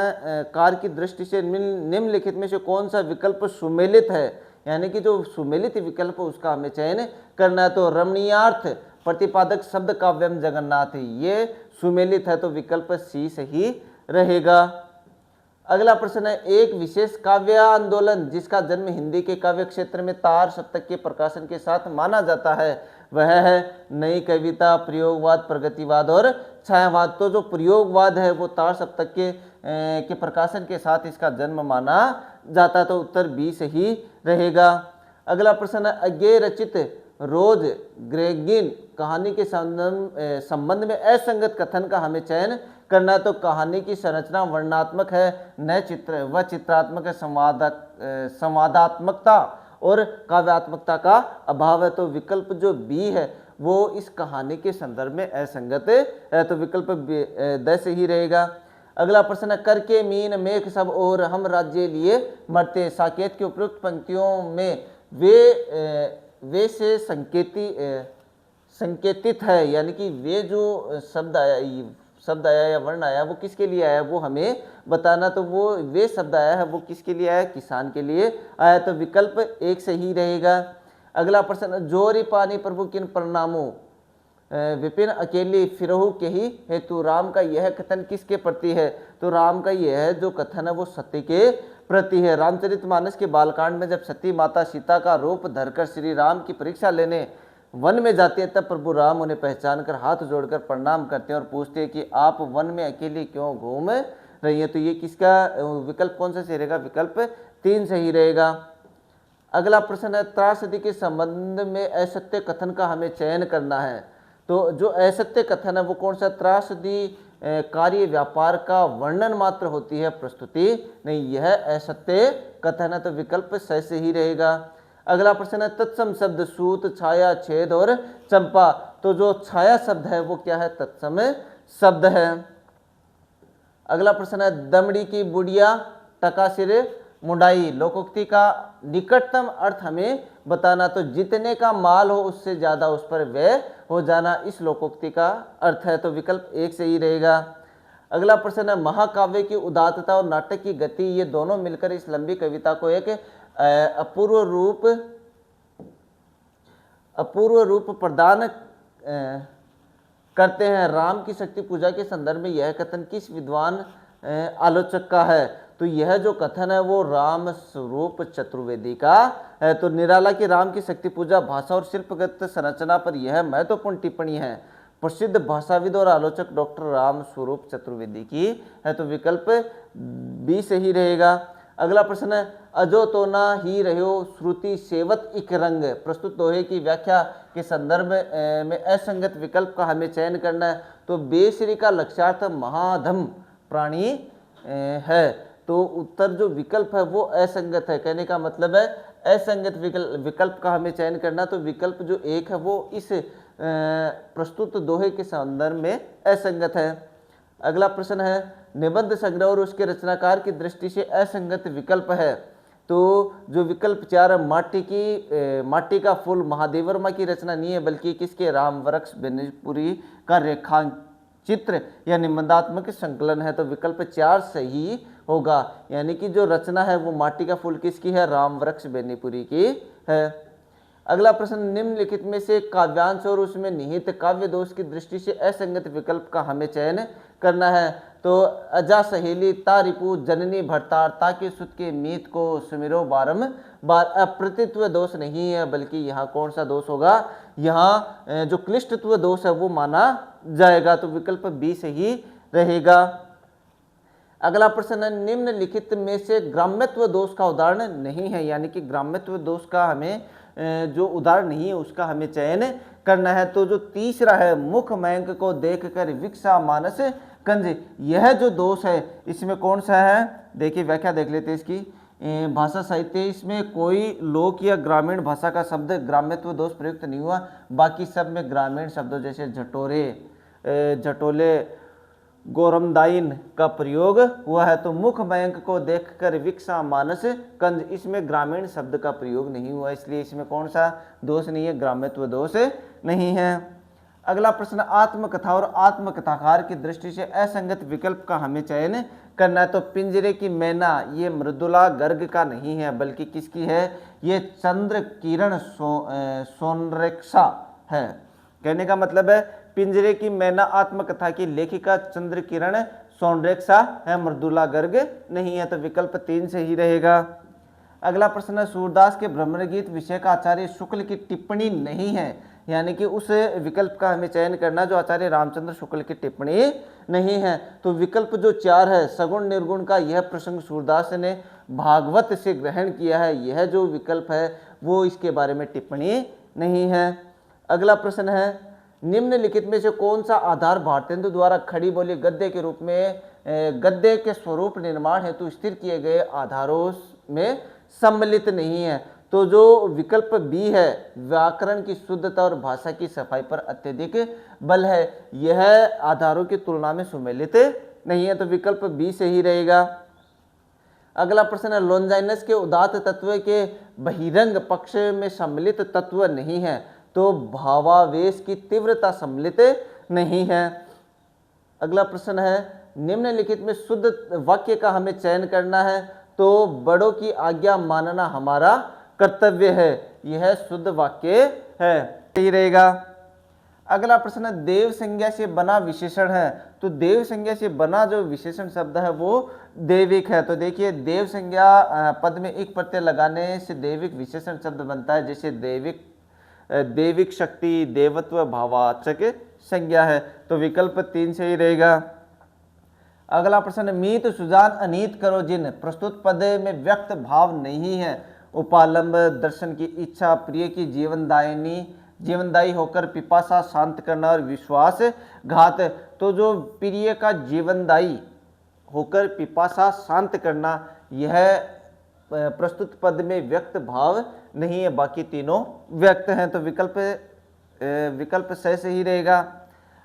कार की दृष्टि से निम्नलिखित में से कौन सा विकल्प सुमेलित है? यानी कि जो सुमेलित विकल्प उसका हमें चयन करना है। तो रमणीयार्थ प्रतिपादक शब्द काव्यम जगन्नाथ, ये सुमेलित है। तो विकल्प सी सही रहेगा। अगला प्रश्न है, एक विशेष काव्य आंदोलन जिसका जन्म हिंदी के काव्य क्षेत्र में तार सप्तक के प्रकाशन के साथ माना जाता है, वह है नई कविता, प्रयोगवाद, प्रगतिवाद और छायावाद। तो जो प्रयोगवाद है वो तार सप्तक के प्रकाशन के साथ इसका जन्म माना जाता है। तो उत्तर बी सही रहेगा। अगला प्रश्न है, अज्ञेय रचित रोज ग्रेगिन कहानी के संबंध में असंगत कथन का हमें चयन करना है। तो कहानी की संरचना वर्णनात्मक है, न चित्रात्मक है, संवादात्मकता और काव्यात्मकता का अभाव है। तो विकल्प जो बी है वो इस कहानी के संदर्भ में असंगत है। तो विकल्प द से ही रहेगा। अगला प्रश्न है, करके मीन मेघ सब और हम राज्य लिए मरते, साकेत की उपयुक्त पंक्तियों में वे से संकेतित है। यानी कि वे जो शब्द आया या वर्ण आया वो किसके लिए आया वो हमें बताना। तो वो वे शब्द आया है वो किसके लिए आया? किसान के लिए आया। तो विकल्प 1 सही रहेगा। अगला प्रश्न, जोरी पानी प्रभु किन प्रणामों विपिन अकेली फिरहु के ही हेतु, राम का यह कथन किसके प्रति है? तो राम का यह जो कथन है वो सती के प्रति है। रामचरितमानस के बालकांड में जब सती माता सीता का रूप धरकर श्री राम की परीक्षा लेने वन में जाती है, तब प्रभु राम उन्हें पहचान कर हाथ जोड़कर प्रणाम करते हैं और पूछते हैं कि आप वन में अकेली क्यों घूम रही है? तो ये किसका विकल्प कौन सा सही रहेगा? विकल्प 3 सही रहेगा। अगला प्रश्न है, त्रासदी के संबंध में असत्य कथन का हमें चयन करना है। तो जो असत्य कथन है वो कौन सा? त्रासदी कार्य व्यापार का वर्णन मात्र होती है, प्रस्तुति नहीं, यह असत्य कथन है। तो विकल्प स से ही रहेगा। अगला प्रश्न है, तत्सम शब्द सूत, छाया, छेद और चंपा। तो जो छाया शब्द है वो क्या है? तत्सम शब्द है। अगला प्रश्न है, दमड़ी की बुढ़िया टका सिर मुंडाई, लोकोक्ति का निकटतम अर्थ हमें बताना। तो जितने का माल हो उससे ज्यादा उस पर व्यय हो जाना, इस लोकोक्ति का अर्थ है। तो विकल्प 1 से ही रहेगा। अगला प्रश्न है, महाकाव्य की उदात्तता और नाटक की गति, ये दोनों मिलकर इस लंबी कविता को एक अपूर्व रूप प्रदान करते हैं। राम की शक्ति पूजा के संदर्भ में यह कथन किस विद्वान आलोचक का है? तो यह जो कथन है वो राम स्वरूप चतुर्वेदी का है। तो निराला की राम की शक्ति पूजा भाषा और शिल्पगत संरचना पर यह महत्वपूर्ण टिप्पणी है प्रसिद्ध भाषाविद और आलोचक डॉक्टर राम स्वरूप चतुर्वेदी की है। तो विकल्प बी सही रहेगा। अगला प्रश्न है, अजो तो ना ही रहो श्रुति सेवत इक रंग प्रस्तुत दोहे की व्याख्या के संदर्भ में असंगत विकल्प का हमें चयन करना है। तो बेसरी का लक्ष्यार्थ महाधम प्राणी है। तो उत्तर जो विकल्प है वो असंगत है। कहने का मतलब है असंगत विकल्प का हमें चयन करना। तो विकल्प जो एक है वो इस प्रस्तुत दोहे के संदर्भ में असंगत है। अगला प्रश्न है, निबंध संग्रह और उसके रचनाकार की दृष्टि से असंगत विकल्प है। तो जो विकल्प 4 माटी का फूल महादेव वर्मा की रचना नहीं है बल्कि किसके रामवृक्ष बेनीपुरी का रेखाचित्र या निबंधात्मक संकलन है। तो विकल्प 4 सही होगा। यानी कि जो रचना है वो माटी का फूल किसकी है? रामवृक्ष बेनीपुरी की है। अगला प्रश्न, निम्नलिखित में से काव्यांश और उसमें निहित काव्य दोष की दृष्टि से असंगत विकल्प का हमें चयन करना है। तो अजा सहेली ता रिपु जननी भरतार ताकि सुत के मीत को सुमिरो बारंबार अप्रतित्व दोष नहीं है बल्कि यहाँ कौन सा दोष होगा? यहाँ जो क्लिष्टत्व दोष है वो माना जाएगा। तो विकल्प बी सही रहेगा। अगला प्रश्न है, निम्नलिखित में से ग्राम्यत्व दोष का उदाहरण नहीं है। यानी कि ग्राम्यत्व दोष का हमें जो उदाहरण नहीं है उसका हमें चयन करना है। तो जो तीसरा है, मुख मयंक को देखकर विकसा मानस कंज, यह जो दोष है इसमें कौन सा है? देखिए व्याख्या देख लेते हैं इसकी। भाषा साहित्य, इसमें कोई लोक या ग्रामीण भाषा का शब्द ग्राम्यत्व दोष प्रयुक्त नहीं हुआ। बाकी सब में ग्रामीण शब्दों जैसे झटोरे, झटोले, गोरमदाइन का प्रयोग हुआ है। तो मुख मयंक को देखकर विकसा मानस कंज, इसमें ग्रामीण शब्द का प्रयोग नहीं हुआ, इसलिए इसमें कौन सा दोष नहीं है? ग्राम्यत्व दोष नहीं है। अगला प्रश्न, आत्मकथा और आत्मकथाकार की दृष्टि से असंगत विकल्प का हमें चयन करना है। तो पिंजरे की मैना ये मृदुला गर्ग का नहीं है बल्कि किसकी है? ये चंद्र किरण सोनरेक्षा है। कहने का मतलब है पिंजरे की मैना आत्मकथा की लेखिका चंद्र किरण सोनरेक्षा है, मृदुला गर्ग नहीं है। तो विकल्प 3 से ही रहेगा। अगला प्रश्न है, सूरदास के भ्रमर गीत विषय का आचार्य शुक्ल की टिप्पणी नहीं है। यानी कि उस विकल्प का हमें चयन करना जो आचार्य रामचंद्र शुक्ल की टिप्पणी नहीं है। तो विकल्प जो 4 है, सगुण निर्गुण का यह प्रसंग सूरदास ने भागवत से ग्रहण किया है, यह जो विकल्प है वो इसके बारे में टिप्पणी नहीं है। अगला प्रश्न है, निम्नलिखित में से कौन सा आधार भारतेंदु द्वारा खड़ी बोली गद्य के रूप में गद्य के स्वरूप निर्माण हेतु स्थिर किए गए आधारों में सम्मिलित नहीं है? तो जो विकल्प बी है, व्याकरण की शुद्धता और भाषा की सफाई पर अत्यधिक बल है, यह आधारों की तुलना में सुमेलित नहीं है। तो विकल्प बी से ही रहेगा। अगला प्रश्न है, लोन्जाइनस के उदात्त तत्व के बहिरंग पक्ष में सम्मिलित तत्व नहीं है। तो भावावेश की तीव्रता सम्मिलित नहीं है। अगला प्रश्न है, निम्नलिखित में शुद्ध वाक्य का हमें चयन करना है। तो बड़ों की आज्ञा मानना हमारा कर्तव्य है, यह शुद्ध वाक्य है, सही रहेगा। अगला प्रश्न है, देव संज्ञा से बना विशेषण है। तो देव संज्ञा से बना जो विशेषण शब्द है वो देविक है। तो देखिए देव संज्ञा पद में एक प्रत्यय लगाने से देविक विशेषण शब्द बनता है, जैसे देविक शक्ति, देवत्व भाववाचक संज्ञा है। तो विकल्प 3 से ही रहेगा। अगला प्रश्न, मीत सुजान अनीत करो जिन प्रस्तुत पद में व्यक्त भाव नहीं है। उपालंब, दर्शन की इच्छा, प्रिय की जीवनदायी होकर पिपासा शांत करना और विश्वास घात। तो जो प्रिय का जीवनदायी होकर पिपासा शांत करना, यह प्रस्तुत पद में व्यक्त भाव नहीं है, बाकी तीनों व्यक्त हैं। तो विकल्प सही से ही रहेगा।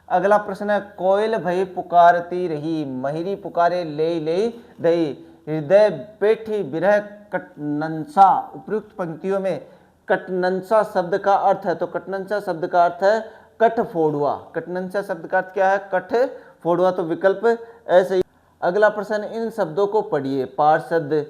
अगला प्रश्न है, कोयल भई पुकारती रही महिरी पुकारे ले दई हृदय पेठी बिरह कटनंसा। उपयुक्त पंक्तियों में कटनंसा शब्द का अर्थ है। तो कटनंसा शब्द का अर्थ है कठ फोड़ुआ। कटनंसा शब्द का अर्थ क्या है? कठ फोड़ुआ। तो विकल्प ऐसे ही। अगला प्रश्न, इन शब्दों को पढ़िए। पार्षद,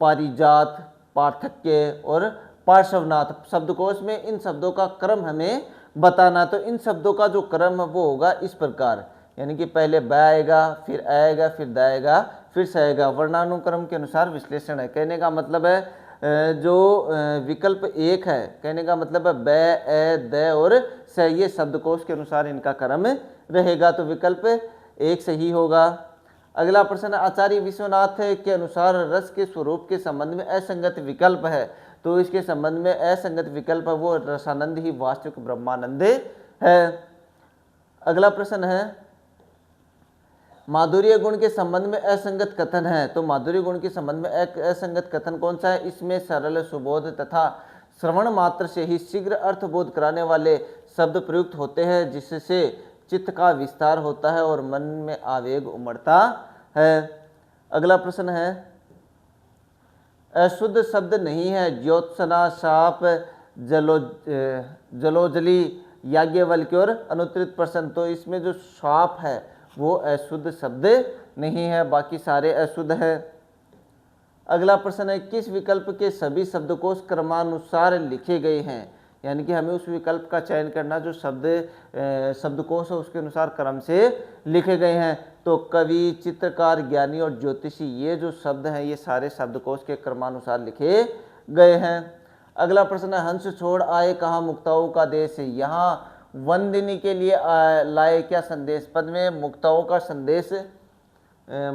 पारिजात, पार्थक्य और पार्श्वनाथ। शब्दकोश में इन शब्दों का क्रम हमें बताना। तो इन शब्दों का जो क्रम है वो होगा इस प्रकार, यानी कि पहले ब आएगा, फिर आएगा, फिर द आएगा, फिर स आएगा। वर्णानुक्रम के अनुसार विश्लेषण है। कहने का मतलब है जो विकल्प एक है, कहने का मतलब है ब, ए, द और स, ये शब्दकोश के अनुसार इनका क्रम रहेगा। तो विकल्प एक सही होगा। अगला प्रश्न, आचार्य विश्वनाथ के अनुसार रस के स्वरूप के संबंध में असंगत विकल्प है। तो इसके संबंध में असंगत विकल्प है वो रसानंद ही वास्तविक ब्रह्मानंद है। अगला प्रश्न है, माधुर्य गुण के संबंध में असंगत कथन है। तो माधुर्य गुण के संबंध में एक असंगत कथन कौन सा है? इसमें सरल, सुबोध तथा श्रवण मात्र से ही शीघ्र अर्थबोध कराने वाले शब्द प्रयुक्त होते हैं, जिससे चित्त का विस्तार होता है और मन में आवेग उमड़ता है। अगला प्रश्न है, अशुद्ध शब्द नहीं है। ज्योत्सना, शाप, जलोजली, याज्ञवल्क्य और अनुत्तरित प्रश्न। तो इसमें जो शाप है वो अशुद्ध शब्द नहीं है, बाकी सारे अशुद्ध है। अगला प्रश्न है, किस विकल्प के सभी शब्दकोश क्रमानुसार लिखे गए हैं? यानी कि हमें उस विकल्प का चयन करना जो शब्दकोश है उसके अनुसार क्रम से लिखे गए हैं। तो कवि, चित्रकार, ज्ञानी और ज्योतिषी, ये जो शब्द हैं ये सारे शब्दकोश के क्रमानुसार लिखे गए हैं। अगला प्रश्न है, हंस छोड़ आए कहाँ मुक्ताओं का देश है। यहाँ वंदिनी के लिए लाए क्या संदेश? पद में मुक्ताओं का संदेश,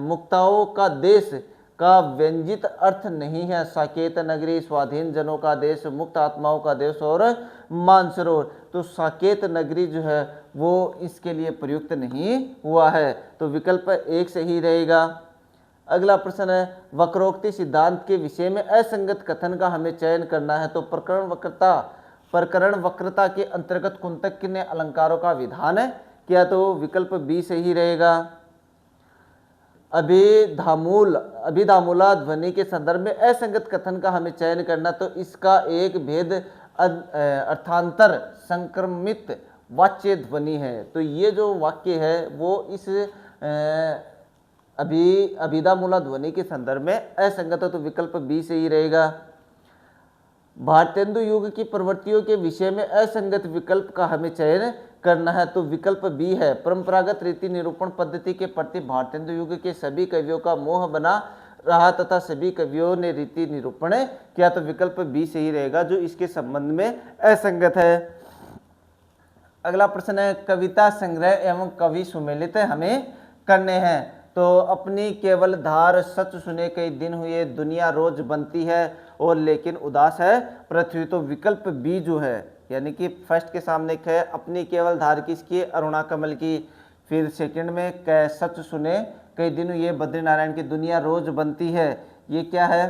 मुक्ताओं का देश का व्यंजित अर्थ नहीं है। साकेत नगरी, स्वाधीन जनों का देश, मुक्त आत्माओं का देश और मानसरोवर। तो साकेत नगरी जो है वो इसके लिए प्रयुक्त नहीं हुआ है। तो विकल्प एक सही रहेगा। अगला प्रश्न है, वक्रोक्ति सिद्धांत के विषय में असंगत कथन का हमें चयन करना है। तो प्रकरण वक्रता के अंतर्गत कुंतक ने अलंकारों का विधान किया। तो विकल्प बी सही रहेगा। अभिधामूला ध्वनि के संदर्भ में असंगत कथन का हमें चयन करना। तो इसका एक भेद अर्थांतर संक्रमित वाच्य ध्वनि है। तो ये जो वाक्य है वो इस अभिधामूला ध्वनि के संदर्भ में असंगत है। तो विकल्प बी सही रहेगा। भारतेंदु युग की प्रवृत्तियों के विषय में असंगत विकल्प का हमें चयन करना है। तो विकल्प बी है। परंपरागत रीति निरूपण पद्धति के प्रति भारतेंदु युग के सभी कवियों का मोह बना रहा तथा सभी कवियों ने रीति निरूपण किया। तो विकल्प बी सही रहेगा जो इसके संबंध में असंगत है। अगला प्रश्न है, कविता संग्रह एवं कवि सुमेलित हमें करने हैं। तो अपनी केवल धार, सच सुने कई दिन हुए, दुनिया रोज बनती है और लेकिन उदास है पृथ्वी। तो विकल्प बी जो है, यानी कि फर्स्ट के सामने है अपनी केवल धार किसकी? अरुणा कमल की। फिर सेकंड में सच सुने कई दिन ये बद्रीनारायण की। दुनिया रोज बनती है, ये क्या है?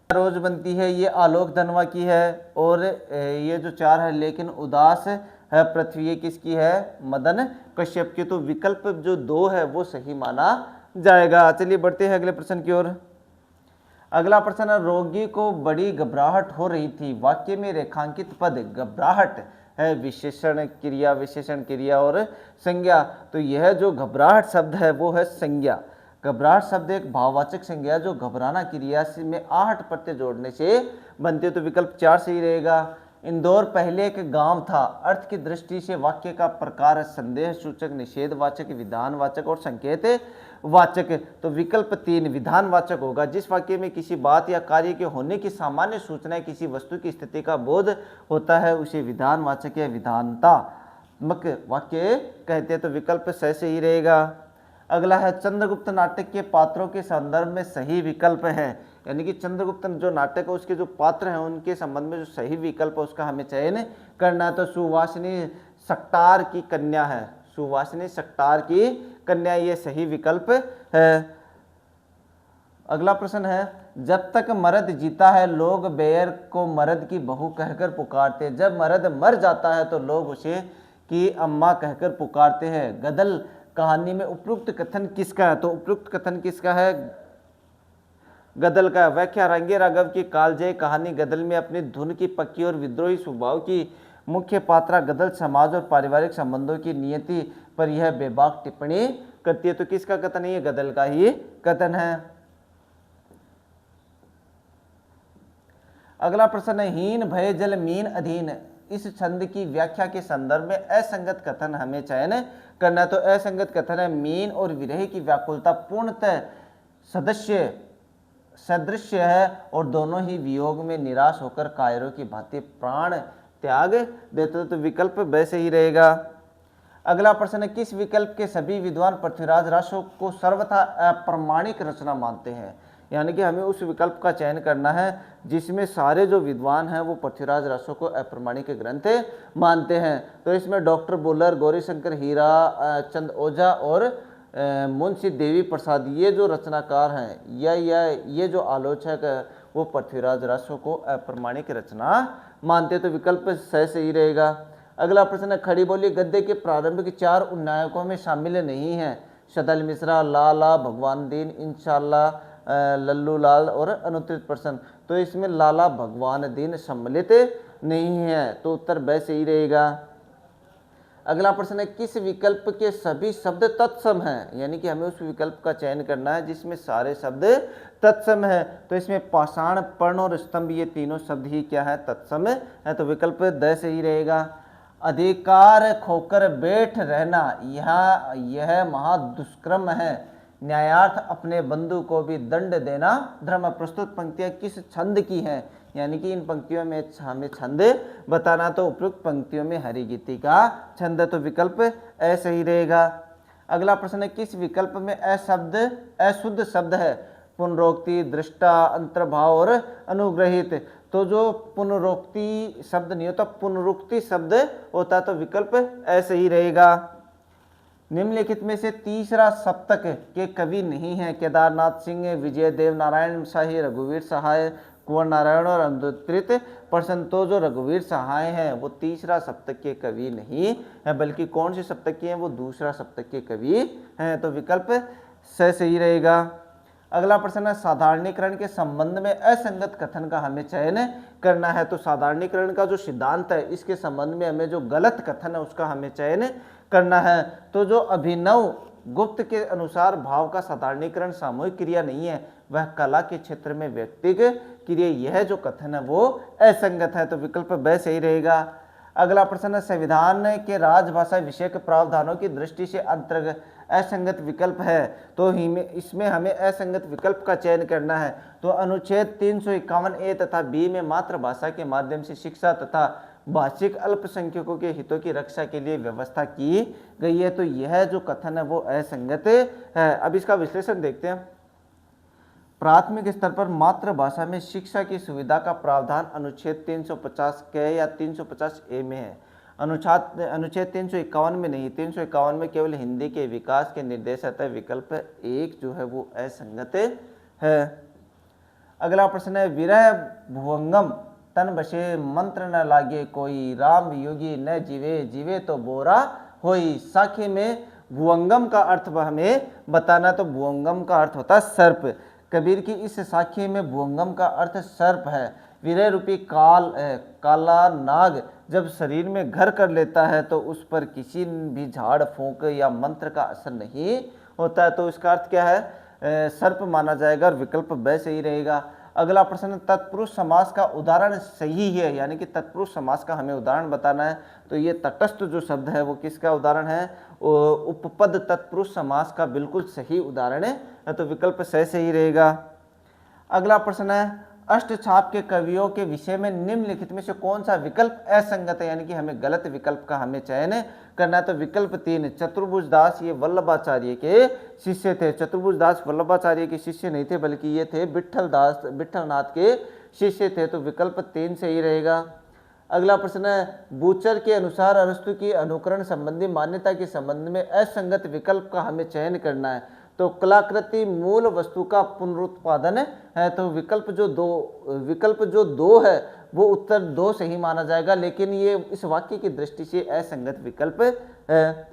रोज बनती है, ये आलोक धनवा की है। और ये जो चार है लेकिन उदास है पृथ्वी, ये किसकी है? मदन कश्यप की। तो विकल्प जो दो है वो सही माना जाएगा। चलिए बढ़ते हैं अगले प्रश्न की ओर। अगला प्रश्न है, रोगी को बड़ी घबराहट हो रही थी। वाक्य में रेखांकित पद घबराहट है विशेषण क्रिया और संज्ञा। तो यह जो घबराहट शब्द है वो है संज्ञा। घबराहट शब्द एक भाववाचक संज्ञा जो घबराना क्रिया में आहट प्रत्यय जोड़ने से बनती है। तो विकल्प चार सही रहेगा। इंदौर पहले एक गांव था। अर्थ की दृष्टि से वाक्य का प्रकार संदेह सूचक, निषेधवाचक, विधानवाचक और संकेत वाचक। तो विकल्प तीन विधानवाचक होगा। जिस वाक्य में किसी बात या कार्य के होने की सामान्य सूचना किसी वस्तु की स्थिति का बोध होता है उसे विधानवाचक या विधानतात्मक वाक्य कहते हैं। तो विकल्प सही ही रहेगा। अगला है, चंद्रगुप्त नाटक के पात्रों के संदर्भ में सही विकल्प है। यानी कि चंद्रगुप्त जो नाटक है उसके जो पात्र हैं उनके संबंध में जो सही विकल्प है उसका हमें चयन करना है। तो सुवासिनी सक्टार की कन्या है, सुवासिनी सक्टार की कन्या, ये सही विकल्प है। अगला प्रश्न है, जब तक मर्द जीता है लोग बेयर को मर्द की बहू कहकर पुकारते, जब मर्द मर जाता है तो लोग उसे की अम्मा कहकर पुकारते हैं। गदल कहानी में उपयुक्त कथन किसका है? तो उपयुक्त कथन किसका है? गदल का। व्याख्या, रंगे राघव की कालजयी कहानी गदल में अपनी धुन की पक्की और विद्रोही स्वभाव की मुख्य पात्रा गदल समाज और पारिवारिक संबंधों की नियति पर यह बेबाक टिप्पणी करती है। तो किसका कथन है? ये गदल का ही कथन है। अगला प्रश्न है हीन भय जल मीन अधीन, इस छंद की व्याख्या के संदर्भ में असंगत कथन हमें चयन करना। तो असंगत कथन है मीन और विरह की व्याकुलता पूर्णतः सदृश्य है और दोनों ही वियोग में निराश होकर कायरों की भांति प्राण त्याग देते। तो विकल्प वैसे ही रहेगा। अगला प्रश्न है किस विकल्प के सभी विद्वान पृथ्वीराज रासो को सर्वथा अप्रमाणिक रचना मानते हैं, यानी कि हमें उस विकल्प का चयन करना है जिसमें सारे जो विद्वान हैं वो पृथ्वीराज रासो को अप्रमाणिक ग्रंथ मानते हैं। तो इसमें डॉक्टर बुलर, गौरीशंकर हीरा चंद ओझा और मुंशी देवी प्रसाद ये जो रचनाकार हैं या ये जो आलोचक है वो पृथ्वीराज रासो को अप्रमाणिक रचना मानते। तो विकल्प सही रहेगा। अगला प्रश्न है खड़ी बोली गद्य के प्रारंभिक 4 उन्नायकों में शामिल नहीं है, शतल मिश्रा, लाला, भगवान दीन, इंशाल्लाह, लल्लू लाल और अनुत्तरित प्रश्न। तो इसमें लाला भगवान दीन सम्मिलित नहीं है, तो उत्तर ब सही रहेगा। अगला प्रश्न है किस विकल्प के सभी शब्द तत्सम हैं, यानी कि हमें उस विकल्प का चयन करना है जिसमें सारे शब्द तत्सम है। तो इसमें पाषाण, पर्ण और स्तंभ ये तीनों शब्द ही क्या है, तत्सम है। तो विकल्प द सही रहेगा। अधिकार खोकर बैठ रहना यह महादुष्कर्म है, न्यायार्थ अपने बंधु को भी दंड देना धर्म। प्रस्तुत पंक्तियां किस छंद की हैं, यानी कि इन पंक्तियों में हमें छंद बताना। तो उपयुक्त पंक्तियों में हरिगीति का छंद, तो विकल्प अ सही रहेगा। अगला प्रश्न है किस विकल्प में अशुद्ध शब्द है, पुनरोक्ति, दृष्टा, अंतर्भाव और अनुग्रहित। तो जो पुनरोक्ति शब्द नहीं होता, पुनरुक्ति शब्द होता, तो विकल्प अ सही रहेगा। निम्नलिखित में से तीसरा सप्तक के कवि नहीं है, केदारनाथ सिंह, विजय देव नारायण शाही, रघुवीर सहाय, कुंवर नारायण और अनुत्तरित प्रश्न। तो जो रघुवीर सहाय हैं वो तीसरा सप्तक के कवि नहीं है, बल्कि कौन से सप्तक के हैं, वो दूसरा सप्तक के कवि हैं। तो विकल्प सही रहेगा। अगला प्रश्न है साधारणीकरण के संबंध में असंगत कथन का हमें चयन करना है। तो साधारणीकरण का जो सिद्धांत है इसके संबंध में हमें जो गलत कथन है उसका हमें चयन करना है। तो जो अभिनव गुप्त के अनुसार भाव का साधारणीकरण सामूहिक क्रिया नहीं है, वह कला के क्षेत्र में व्यक्तिगत क्रिया, यह जो कथन है वो असंगत है। तो विकल्प ब सही रहेगा। अगला प्रश्न है संविधान के राजभाषा विषय के प्रावधानों की दृष्टि से अंतर्गत असंगत विकल्प है। तो इसमें हमें असंगत विकल्प का चयन करना है। तो अनुच्छेद 351A तथा B में मातृभाषा के माध्यम से शिक्षा तथा भाषिक अल्पसंख्यकों के हितों की रक्षा के लिए व्यवस्था की गई है। तो यह जो कथन है वो असंगत है। अब इसका विश्लेषण देखते हैं। प्राथमिक स्तर पर मातृभाषा में शिक्षा की सुविधा का प्रावधान अनुच्छेद 350 के या 350A में है, अनुच्छेद 351 में नहीं। 351 में केवल हिंदी के विकास के निर्देश आता है। विकल्प 1 जो है वो असंगत है। अगला प्रश्न है विरह भुवंगम तन बसे मंत्र न लागे कोई, राम योगी न जीवे जीवे तो बोरा होई। साखी में भुवंगम का अर्थ हमें बताना। तो भुवंगम का अर्थ होता है सर्प। कबीर की इस साखी में भुवंगम का अर्थ सर्प है। विरह रूपी काला नाग जब शरीर में घर कर लेता है तो उस पर किसी भी झाड़ फूंक या मंत्र का असर नहीं होता है। तो इसका अर्थ क्या है, सर्प माना जाएगा और विकल्प ब सही रहेगा। अगला प्रश्न तत्पुरुष समास का उदाहरण सही है, यानी कि तत्पुरुष समास का हमें उदाहरण बताना है। तो ये तटस्थ जो शब्द है वो किसका उदाहरण है, उपपद तत्पुरुष समास का बिल्कुल सही उदाहरण है। तो विकल्प सही रहेगा। अगला प्रश्न है अष्टछाप के कवियों के विषय में निम्नलिखित में से कौन सा विकल्प असंगत है, यानी कि हमें गलत विकल्प का हमें चयन करना है। तो विकल्प 3 चतुर्भुज दास ये वल्लभाचार्य के शिष्य थे। चतुर्भुज दास वल्लभाचार्य के शिष्य नहीं थे, बल्कि ये थे विट्ठलनाथ के शिष्य थे। तो विकल्प 3 सही रहेगा। अगला प्रश्न है बूचर के अनुसार अरस्तु की अनुकरण संबंधी मान्यता के संबंध में असंगत विकल्प का हमें चयन करना है। तो कलाकृति मूल वस्तु का पुनरुत्पादन है। तो विकल्प जो दो है वो उत्तर 2 सही माना जाएगा, लेकिन ये इस वाक्य की दृष्टि से असंगत विकल्प है।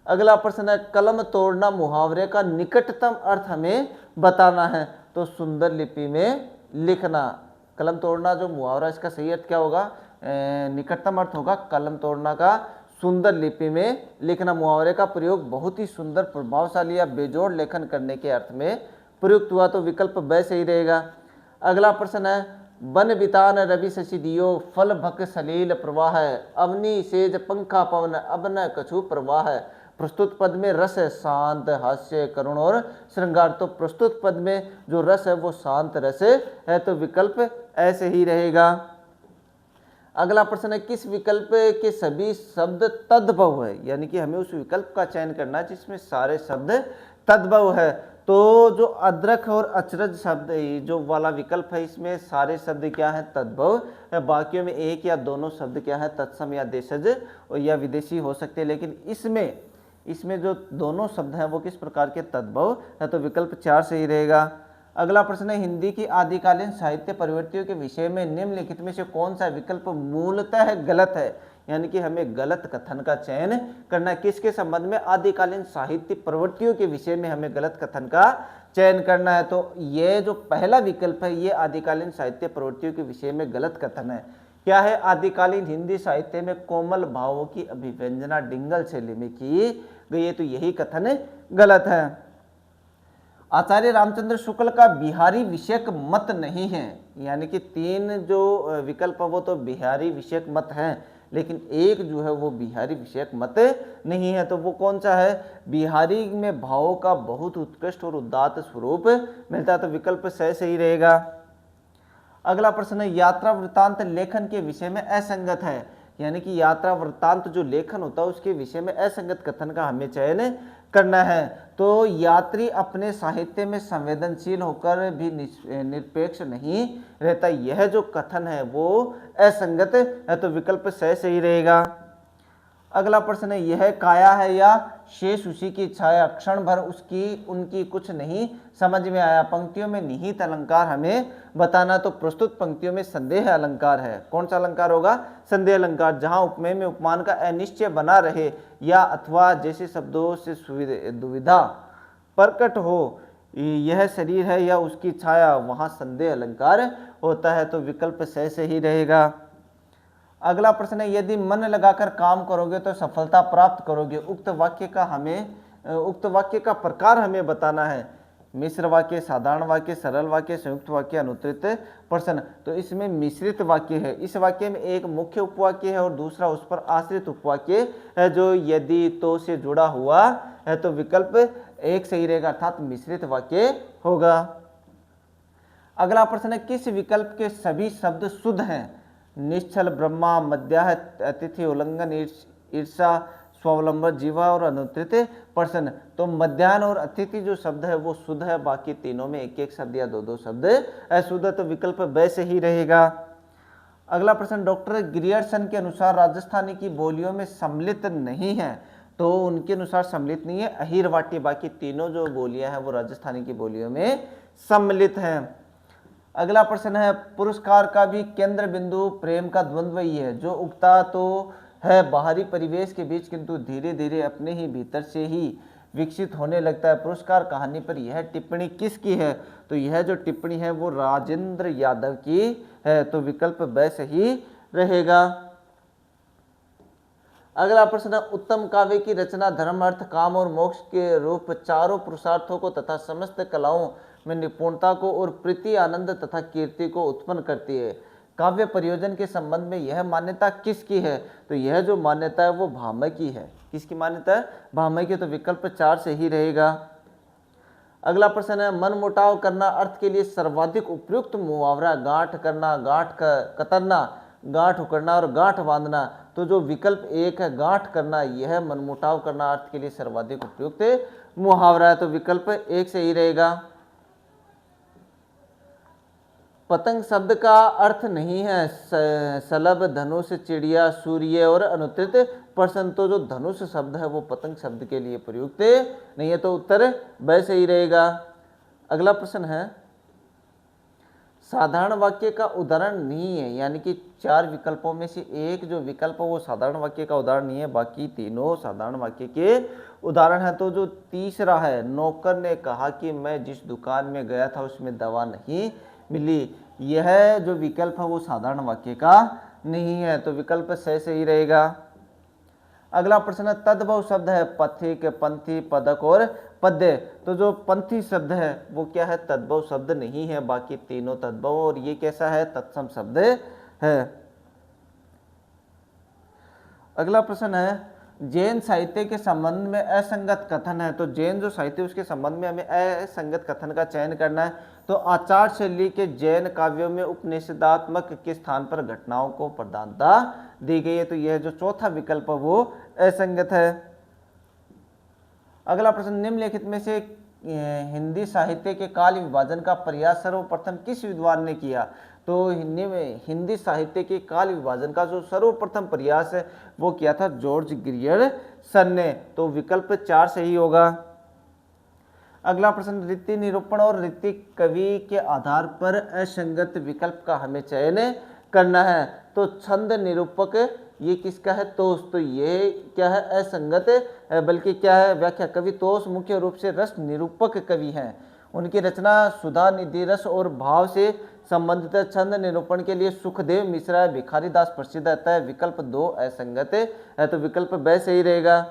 अगला प्रश्न है कलम तोड़ना मुहावरे का निकटतम अर्थ हमें बताना है। तो सुंदर लिपि में लिखना। कलम तोड़ना जो मुहावरा, इसका सही अर्थ क्या होगा, निकटतम अर्थ होगा कलम तोड़ना का सुंदर लिपि में लिखना। मुहावरे का प्रयोग बहुत ही सुंदर, प्रभावशाली या बेजोड़ लेखन करने के अर्थ में प्रयुक्त हुआ। तो विकल्प ब सही रहेगा। अगला प्रश्न है बन बितान रवि शशि दियो, फल भक सलील प्रवाह, अवनी सेज पंखा पवन, अब न कछु प्रवाह। प्रस्तुत पद में रस है शांत, हास्य, करुण और श्रृंगार। तो प्रस्तुत पद में जो रस है वो शांत रस है, तो विकल्प ऐसे ही रहेगा। अगला प्रश्न है, किस विकल्प के सभी शब्द तद्भव है, यानी कि हमें उस विकल्प का चयन करना है जिसमें सारे शब्द तद्भव है। तो जो अद्रक और अचरज शब्द जो वाला विकल्प है, इसमें सारे शब्द क्या है, तद्भव। बाकियों में एक या दोनों शब्द क्या है, तत्सम या देशज या विदेशी हो सकते हैं, लेकिन इसमें जो दोनों शब्द हैं वो किस प्रकार के, तद्भव है। तो विकल्प 4 सही रहेगा। अगला प्रश्न है, हिंदी की आदिकालीन साहित्य प्रवृत्तियों के विषय में निम्नलिखित में से कौन सा विकल्प मूलतः गलत है, यानी कि हमें गलत कथन का चयन करना है। किसके संबंध में, आदिकालीन साहित्य प्रवृत्तियों के विषय में हमें गलत कथन का चयन करना है। तो ये जो पहला विकल्प है ये आदिकालीन साहित्य प्रवृत्तियों के विषय में गलत कथन है। क्या है, आदिकालीन हिंदी साहित्य में कोमल भावों की अभिव्यंजना डिंगल शैली में की गई है, तो यही कथन गलत है। आचार्य रामचंद्र शुक्ल का बिहारी विषयक मत नहीं है, यानी कि 3 जो विकल्प है वो तो बिहारी विषयक मत हैं, लेकिन एक जो है वो बिहारी विषयक मत नहीं है। तो वो कौन सा है, बिहारी में भावों का बहुत उत्कृष्ट और उदात्त स्वरूप मिलता है, तो विकल्प सही रहेगा। अगला प्रश्न है, यात्रा वृत्तांत लेखन के विषय में असंगत है, यानी कि यात्रा वृत्तांत जो लेखन होता है उसके विषय में असंगत कथन का हमें चयन करना है। तो यात्री अपने साहित्य में संवेदनशील होकर भी निरपेक्ष नहीं रहता, यह जो कथन है वो असंगत है, तो विकल्प सही रहेगा। अगला प्रश्न है, यह काया है या शेष उसी की छाया, क्षण भर उनकी कुछ नहीं समझ में आया। पंक्तियों में निहित अलंकार हमें बताना, तो प्रस्तुत पंक्तियों में संदेह अलंकार है। कौन सा अलंकार होगा, संदेह अलंकार। जहां उपमेय में उपमान का अनिश्चय बना रहे या अथवा जैसे शब्दों से दुविधा प्रकट हो, यह शरीर है या उसकी छाया, वहां संदेह अलंकार होता है, तो विकल्प सही रहेगा। अगला प्रश्न है, यदि मन लगाकर काम करोगे तो सफलता प्राप्त करोगे। उक्त वाक्य का प्रकार हमें बताना है। मिश्र वाक्य, साधारण वाक्य, सरल वाक्य, संयुक्त वाक्य, अनुत्तरित प्रश्न। तो इसमें मिश्रित वाक्य है। इस वाक्य में एक मुख्य उपवाक्य है और दूसरा उस पर आश्रित उपवाक्य है जो यदि तो से जुड़ा हुआ है, तो विकल्प 1 सही रहेगा, अर्थात मिश्रित वाक्य होगा। अगला प्रश्न है, किस विकल्प के सभी शब्द शुद्ध हैं। निश्चल, ब्रह्मा, मध्याह, अतिथि, उल्लंघन, ईर्षा, स्वावलंबन, जीवा और अनुत्तरित प्रश्न। तो मध्याह्न और अतिथि जो शब्द है वो शुद्ध है, बाकी तीनों में एक शब्द या दो शब्द अशुद्ध है, तो विकल्प वैसे ही रहेगा। अगला प्रश्न, डॉक्टर ग्रियर्सन के अनुसार राजस्थानी की बोलियों में सम्मिलित नहीं है, तो उनके अनुसार सम्मिलित नहीं है अहिरवाटी, बाकी तीनों जो बोलियां हैं वो राजस्थानी की बोलियों में सम्मिलित हैं। अगला प्रश्न है, पुरस्कार का भी केंद्र बिंदु प्रेम का द्वंद्व ही है, जो उगता तो है बाहरी परिवेश के बीच किंतु धीरे धीरे अपने ही भीतर से ही विकसित होने लगता है। पुरस्कार कहानी पर यह टिप्पणी किसकी है, तो यह जो टिप्पणी है वो राजेंद्र यादव की है, तो विकल्प वैसे ही रहेगा। अगला प्रश्न, उत्तम काव्य की रचना धर्म, अर्थ, काम और मोक्ष के रूप चारों पुरुषार्थों को तथा समस्त कलाओं में निपुणता को और प्रीति, आनंद तथा कीर्ति को उत्पन्न करती है। काव्य प्रयोजन के संबंध में यह मान्यता किसकी है, तो यह जो मान्यता है वो भामह की है। किसकी मान्यता है, भामह की, तो विकल्प 4 से ही रहेगा। अगला प्रश्न है, मनमुटाव करना अर्थ के लिए सर्वाधिक उपयुक्त मुहावरा गांठ करना, गांठ कतरना, गांठ उकड़ना और गांठ बांधना। तो जो विकल्प 1 है गांठ करना, यह मनमुटाव करना अर्थ के लिए सर्वाधिक उपयुक्त मुहावरा है, तो विकल्प 1 से ही रहेगा। पतंग शब्द का अर्थ नहीं है सलभ, धनुष, चिड़िया, सूर्य और अनुत्तरित प्रश्न। तो जो धनुष शब्द है वो पतंग शब्द के लिए प्रयुक्त नहीं है, तो उत्तर वैसे ही रहेगा। अगला प्रश्न है, साधारण वाक्य का उदाहरण नहीं है, यानी कि 4 विकल्पों में से एक जो विकल्प है वो साधारण वाक्य का उदाहरण नहीं है, बाकी तीनों साधारण वाक्य के उदाहरण है। तो जो तीसरा है, नौकर ने कहा कि मैं जिस दुकान में गया था उसमें दवा नहीं मिली, यह जो विकल्प है वो साधारण वाक्य का नहीं है, तो विकल्प सही रहेगा। अगला प्रश्न है तद्भव शब्द है पथिक, पंथी, पदक और पद्य। तो जो पंथी शब्द है वो क्या है, तद्भव शब्द नहीं है, बाकी तीनों तद्भव, और ये कैसा है, तत्सम शब्द है। अगला प्रश्न है जैन साहित्य के संबंध में असंगत कथन है। तो जैन जो साहित्य उसके संबंध में हमें असंगत कथन का चयन करना है। तो आचार शैली के जैन काव्यों में उपनिषदात्मक के स्थान पर घटनाओं को प्रधानता दी गई है। तो यह जो चौथा विकल्प है वो असंगत है। अगला प्रश्न निम्नलिखित में से हिंदी साहित्य के काल विभाजन का प्रयास सर्वप्रथम किस विद्वान ने किया। तो हिंदी साहित्य के काल विभाजन का जो सर्वप्रथम प्रयास है वो किया था जॉर्ज ग्रियर्सन ने। तो विकल्प 4 सही होगा। अगला प्रश्न रीति निरूपण और रीति कवि के आधार पर असंगत विकल्प का हमें चयन करना है। तो छंद निरूपक ये किसका है, तोष। तो ये क्या है, असंगत बल्कि क्या है, व्याख्या कवि तोष मुख्य रूप से रस निरूपक कवि हैं। उनकी रचना सुधा निधि रस और भाव से संबंधित छंद निरूपण के लिए सुखदेव मिश्रा भिखारीदास प्रसिद्ध है। विकल्प 2 असंगत है, तो विकल्प ब सही रहेगा।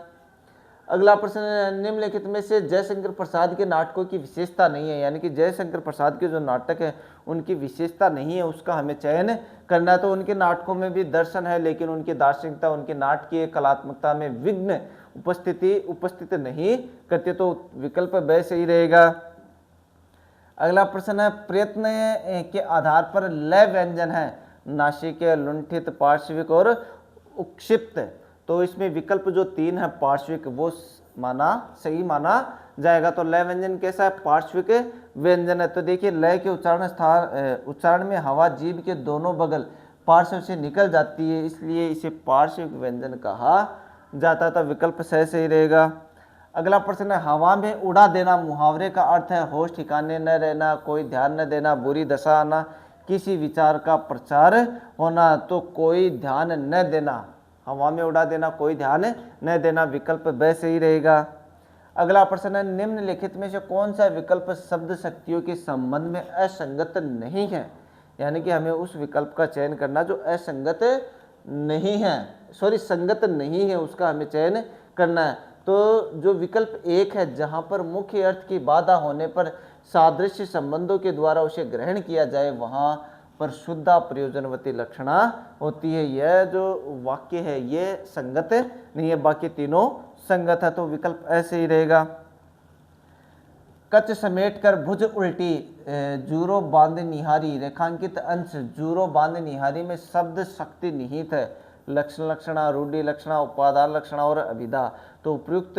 अगला प्रश्न निम्नलिखित में से जयशंकर प्रसाद के नाटकों की विशेषता नहीं है, यानी कि जयशंकर प्रसाद के जो नाटक है उनकी विशेषता नहीं है, उसका हमें चयन करना है। तो उनके नाटकों में भी दर्शन है, लेकिन उनकी दार्शनिकता, उनके नाटकीय कलात्मकता में विघ्न उपस्थित नहीं करते। तो विकल्प ब सही रहेगा। अगला प्रश्न है प्रयत्न के आधार पर लय व्यंजन है नासिक, लुंठित, पार्श्विक और उक्षिप्त। तो इसमें विकल्प जो 3 है पार्श्विक वो सही माना जाएगा। तो लय व्यंजन कैसा है, पार्श्विक व्यंजन है। तो देखिए लय के उच्चारण में हवा जीभ के दोनों बगल पार्श्व से निकल जाती है, इसलिए इसे पार्श्विक व्यंजन कहा जाता था। विकल्प सही रहेगा। अगला प्रश्न है हवा में उड़ा देना मुहावरे का अर्थ है होश ठिकाने न रहना, कोई ध्यान न देना, बुरी दशा आना, किसी विचार का प्रचार होना। तो कोई ध्यान न देना, हवा में उड़ा देना, कोई ध्यान न देना, विकल्प ब सही रहेगा। अगला प्रश्न है निम्नलिखित में से कौन सा विकल्प शब्द शक्तियों के संबंध में असंगत नहीं है, यानी कि हमें उस विकल्प का चयन करना जो असंगत नहीं है, संगत नहीं है, उसका हमें चयन करना है। तो जो विकल्प 1 है जहां पर मुख्य अर्थ की बाधा होने पर सादृश्य संबंधों के द्वारा उसे ग्रहण किया जाए वहां पर शुद्धा प्रयोजनवती लक्षणा होती है, यह जो वाक्य है ये संगत नहीं है, बाकी तीनों संगत है। तो विकल्प ऐसे ही रहेगा। कच समेट कर भुज उल्टी, जूरो बांध निहारी, रेखांकित अंश जूरो बांध निहारी में शब्द शक्ति निहित है, लक्षण लक्षणा, रूढ़ि लक्षणा, उपादान लक्षणा और अभिधा। तो उपयुक्त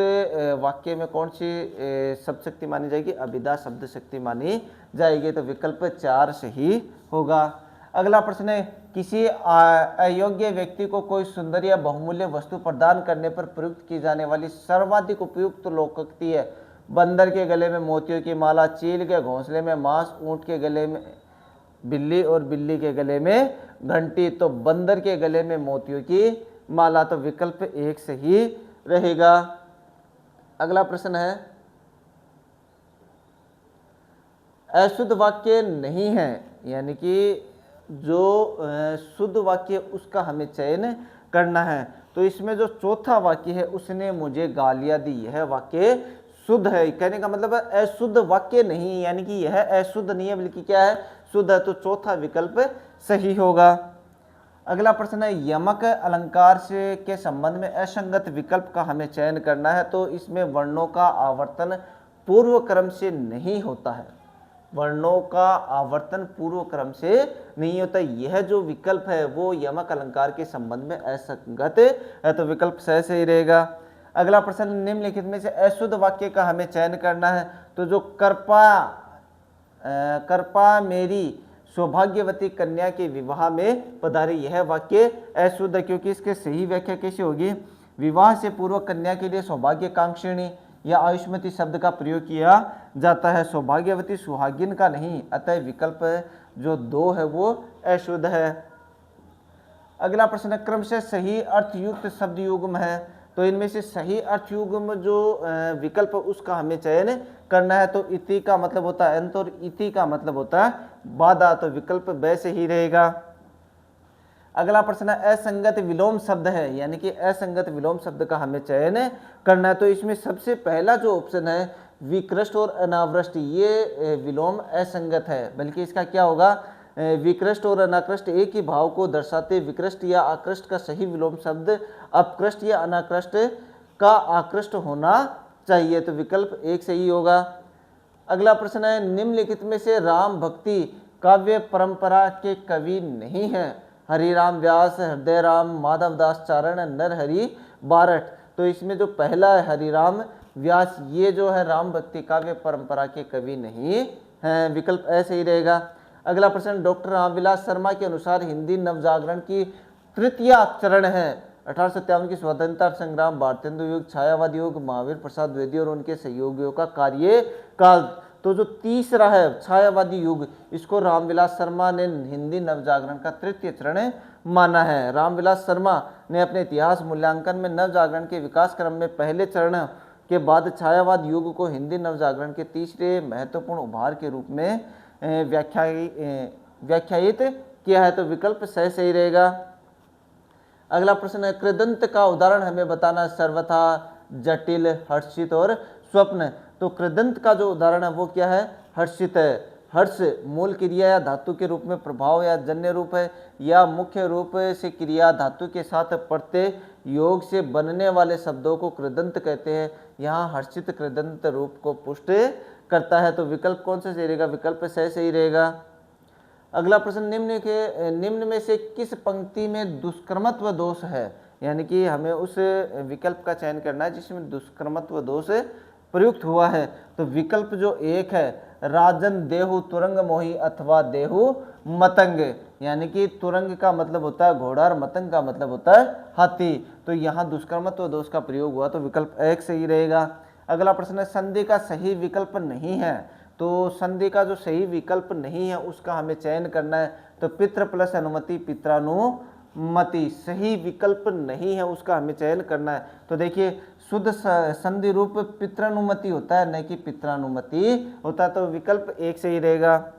वाक्य में कौन सी शब्द शक्ति मानी जाएगी, अभिधा शब्द शक्ति मानी जाएगी। तो विकल्प 4 सही होगा। अगला प्रश्न है किसी अयोग्य व्यक्ति को कोई सुंदर या बहुमूल्य वस्तु प्रदान करने पर प्रयुक्त की जाने वाली सर्वाधिक उपयुक्त लोकोक्ति है बंदर के गले में मोतियों की माला, चील के घोंसले में मांस, ऊंट के गले में बिल्ली और बिल्ली के गले में घंटी। तो बंदर के गले में मोतियों की माला, तो विकल्प 1 सही रहेगा। अगला प्रश्न है अशुद्ध वाक्य नहीं है, यानी कि जो शुद्ध वाक्य उसका हमें चयन करना है। तो इसमें जो चौथा वाक्य है उसने मुझे गालियां दी, यह वाक्य शुद्ध है। कहने का मतलब है अशुद्ध वाक्य नहीं, यानी कि यह अशुद्ध नहीं है बल्कि क्या है, शुद्ध है। तो चौथा विकल्प सही होगा। अगला प्रश्न है यमक अलंकार से के संबंध में असंगत विकल्प का हमें चयन करना है। तो इसमें वर्णों का आवर्तन पूर्व क्रम से नहीं होता है, वर्णों का आवर्तन पूर्व क्रम से नहीं होता। यह जो विकल्प है वो यमक अलंकार के संबंध में असंगत है, तो विकल्प सही रहेगा। अगला प्रश्न निम्नलिखित में से अशुद्ध वाक्य का हमें चयन करना है। तो जो कृपा मेरी सौभाग्यवती कन्या के विवाह में पधारी, यह वाक्य अशुद्ध है, क्योंकि इसके सही व्याख्या कैसे होगी, विवाह से पूर्व कन्या के लिए सौभाग्यकांक्षिणी या आयुष्मती शब्द का प्रयोग किया जाता है, सौभाग्यवती सुहागिन का नहीं, अतः विकल्प जो 2 है वो अशुद्ध है। अगला प्रश्न क्रमशः सही अर्थयुक्त शब्द युग्म है। तो इनमें से सही अर्थयुग्म जो विकल्प उसका हमें चयन करना है। तो इति का मतलब होता है अंत और इति का मतलब होता है बाधा, तो विकल्प ब से ही रहेगा। अगला प्रश्न है असंगत विलोम शब्द है, यानी कि असंगत विलोम शब्द का हमें चयन करना है। तो इसमें सबसे पहला जो ऑप्शन है विकृष्ट और अनावृष्ट, ये विलोम असंगत है, बल्कि इसका क्या होगा, विकृष्ट और अनाकृष्ट एक ही भाव को दर्शाते विकृष्ट या आकृष्ट का सही विलोम शब्द अपकृष्ट या अनाकृष्ट का आकृष्ट होना चाहिए। तो विकल्प 1 सही होगा। अगला प्रश्न है निम्नलिखित में से राम भक्ति काव्य परंपरा के कवि नहीं है। हरिराम व्यास, हृदय राम, माधवदास चारण, नरहरि बारठ। तो इसमें जो पहला है हरिराम व्यास, ये जो है राम भक्ति काव्य परंपरा के कवि नहीं है, विकल्प ए सही रहेगा। अगला प्रश्न डॉक्टर रामविलास शर्मा के अनुसार हिंदी नवजागरण की तृतीय चरण है 1857 की स्वतंत्रता संग्राम, भारतेंदु युग, छायावाद युग, महावीर प्रसाद द्विवेदी और उनके सहयोगियों का कार्यकाल। तो जो तीसरा है छायावादी युग, इसको रामविलास शर्मा ने हिंदी नवजागरण का तृतीय चरण माना है। रामविलास शर्मा ने अपने इतिहास मूल्यांकन में नवजागरण के विकास क्रम में पहले चरण के बाद छायावाद युग को हिंदी नवजागरण के तीसरे महत्वपूर्ण उभार के रूप में व्याख्यायित किया है। तो विकल्प सही रहेगा। अगला प्रश्न है कृदंत का उदाहरण हमें बताना, सर्वथा, जटिल, हर्षित और स्वप्न। तो कृदंत का जो उदाहरण है वो क्या है, हर्षित है। हर्ष मूल क्रिया या धातु के रूप में प्रभाव या जन्य रूप है, या मुख्य रूप से क्रिया धातु के साथ प्रत्यय योग से बनने वाले शब्दों को कृदंत कहते हैं। यहाँ हर्षित कृदंत रूप को पुष्ट करता है। तो विकल्प कौन सा सही रहेगा, विकल्प सही रहेगा। अगला प्रश्न निम्न में से किस पंक्ति में दुष्कर्मत्व दोष है, यानी कि हमें उस विकल्प का चयन करना है जिसमें दुष्कर्मत्व दोष प्रयुक्त हुआ है। तो विकल्प जो 1 है राजन देहु तुरंग मोही अथवा देहु मतंग, यानी कि तुरंग का मतलब होता है घोड़ा और मतंग का मतलब होता है हाथी। तो यहाँ दुष्कर्मत्व दोष का प्रयोग हुआ, तो विकल्प 1 सही रहेगा। अगला प्रश्न है संधि का सही विकल्प नहीं है। तो संधि का जो सही विकल्प नहीं है उसका हमें चयन करना है। तो पितृ प्लस अनुमति पित्रानुमति, सही विकल्प नहीं है उसका हमें चयन करना है। तो देखिए शुद्ध संधि रूप पित्रानुमति होता है, न कि पित्रानुमति होता है। तो विकल्प 1 सही रहेगा।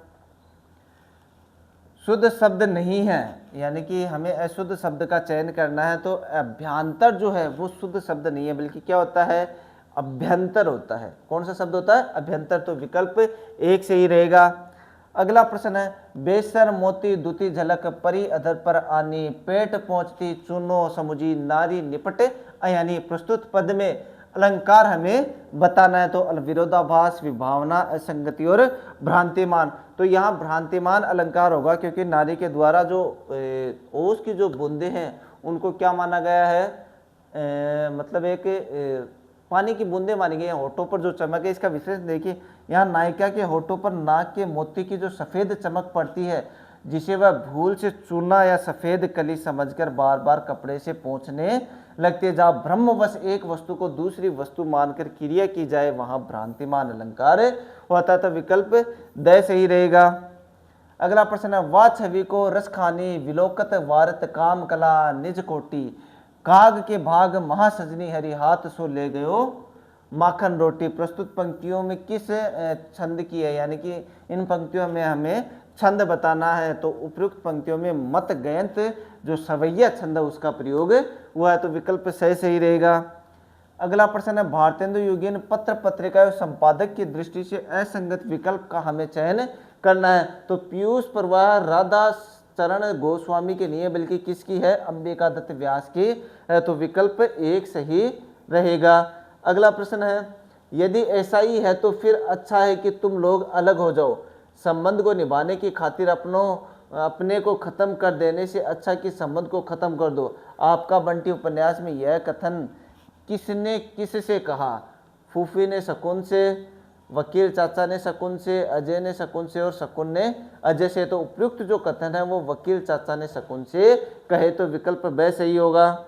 शुद्ध शब्द नहीं है, यानी कि हमें अशुद्ध शब्द का चयन करना है। तो अभ्यंतर जो है वो शुद्ध शब्द नहीं है, बल्कि क्या होता है, अभ्यंतर होता है। कौन सा शब्द होता है, अभ्यंतर। तो विकल्प 1 सही रहेगा। अगला प्रश्न है बेसर मोती दुती झलक परी अधर पर आनी, पेट पहुंचती चुनो समुझी नारी निपट अयानी। प्रस्तुत पद में अलंकार हमें बताना है। तो विरोधाभास, विभावना, असंगति और भ्रांतिमान। तो यहाँ भ्रांतिमान अलंकार होगा, क्योंकि नारी के द्वारा जो ओस की जो बूंदे हैं उनको क्या माना गया है, मतलब एक पानी की बूंदे मानी गई है। होठों पर जो चमक है, इसका विशेष देखिए, यहाँ नायिका के होठों पर नाक के मोती की जो सफ़ेद चमक पड़ती है, जिसे वह भूल से चूना या सफ़ेद कली समझकर बार बार कपड़े से पोंछने लगती है। जहाँ ब्रह्मवश एक वस्तु को दूसरी वस्तु मानकर क्रिया की जाए, वहाँ भ्रांतिमान अलंकार होता है। तो विकल्प द सही रहेगा। अगला प्रश्न है वह छवि को रस खानी विलोकत वारत काम कला निज कोटि, काग के भाग महासजनी हरि हाथ सो ले गयो माखन रोटी। प्रस्तुत पंक्तियों में किस छंद की है, यानी कि इन पंक्तियों में हमें छंद बताना है। तो उपयुक्त पंक्तियों में मत गयंत जो सवैया छंद है उसका प्रयोग हुआ है। तो विकल्प सही रहेगा। अगला प्रश्न है भारतेंदु युगीन पत्र पत्रिका संपादक की दृष्टि से असंगत विकल्प का हमें चयन करना है। तो पीयूष प्रवाह राधा चरण गोस्वामी की नहीं है, बल्कि किसकी है, अंबिका दत्त व्यास की है। तो विकल्प 1 सही रहेगा। अगला प्रश्न है यदि ऐसा ही है तो फिर अच्छा है कि तुम लोग अलग हो जाओ, संबंध को निभाने की खातिर अपने को खत्म कर देने से अच्छा कि संबंध को खत्म कर दो। आपका बंटी उपन्यास में यह कथन किसने किससे कहा, फूफी ने शकुन से, वकील चाचा ने शकुन से, अजय ने शकुन से और शकुन ने अजय से। तो उपयुक्त जो कथन है वो वकील चाचा ने शकुन से कहे। तो विकल्प ब सही होगा।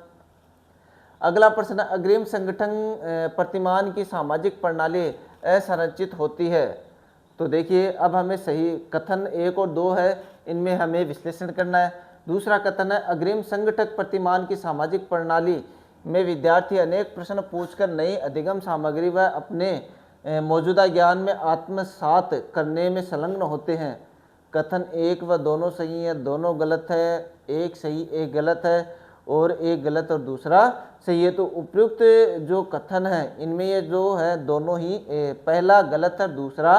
अगला प्रश्न अग्रिम संगठन प्रतिमान की सामाजिक प्रणाली असंरचित होती है। तो देखिए अब हमें सही कथन 1 और 2 है, इनमें हमें विश्लेषण करना है। दूसरा कथन है अग्रिम संगठक प्रतिमान की सामाजिक प्रणाली में विद्यार्थी अनेक प्रश्न पूछकर नई अधिगम सामग्री व अपने मौजूदा ज्ञान में आत्मसात करने में संलग्न होते हैं। कथन एक व दोनों सही है, दोनों गलत है, एक सही एक गलत है और एक गलत और दूसरा सही है। तो उपयुक्त जो कथन है इनमें ये जो है दोनों ही पहला गलत है, दूसरा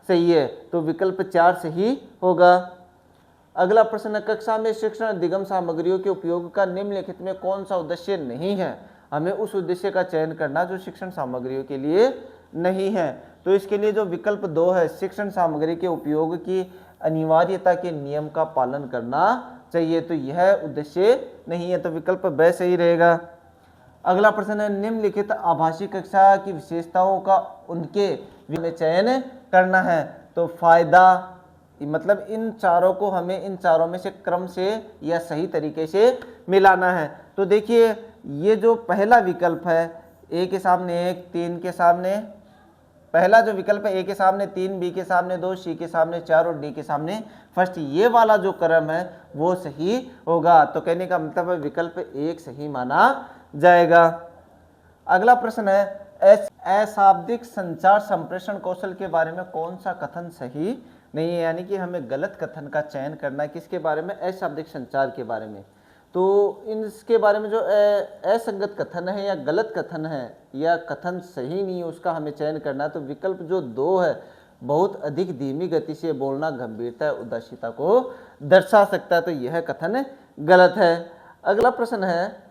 सही है, तो विकल्प 4 सही होगा। अगला प्रश्न है, कक्षा में शिक्षण अधिगम सामग्रियों के उपयोग का निम्नलिखित में कौन सा उद्देश्य नहीं है? हमें उस उद्देश्य का चयन करना जो शिक्षण सामग्रियों के लिए नहीं है। तो इसके लिए जो विकल्प 2 है, शिक्षण सामग्री के उपयोग की अनिवार्यता के नियम का पालन करना चाहिए, तो यह उद्देश्य नहीं है, तो विकल्प ब सही रहेगा। अगला प्रश्न है, निम्नलिखित आभासी कक्षा की विशेषताओं का उनके में चयन करना है, तो फायदा, मतलब इन चारों को हमें इन चारों में से क्रम से या सही तरीके से मिलाना है। तो देखिए ये जो पहला विकल्प है, ए के सामने 1, 3 के सामने, पहला जो विकल्प है ए के सामने 3, बी के सामने 2, सी के सामने 4 और डी के सामने फर्स्ट, ये वाला जो क्रम है वो सही होगा। तो कहने का मतलब है विकल्प 1 सही माना जाएगा। अगला प्रश्न है, अशाब्दिक संचार संप्रेषण कौशल के बारे में कौन सा कथन सही नहीं है? यानी कि हमें गलत कथन का चयन करना है, किसके बारे में? अशाब्दिक संचार के बारे में। तो इसके बारे में जो असंगत कथन है या गलत कथन है या कथन सही नहीं है उसका हमें चयन करना है। तो विकल्प जो 2 है, बहुत अधिक धीमी गति से बोलना गंभीरता उदासीनता को दर्शा सकता है, तो यह कथन गलत है। अगला प्रश्न है,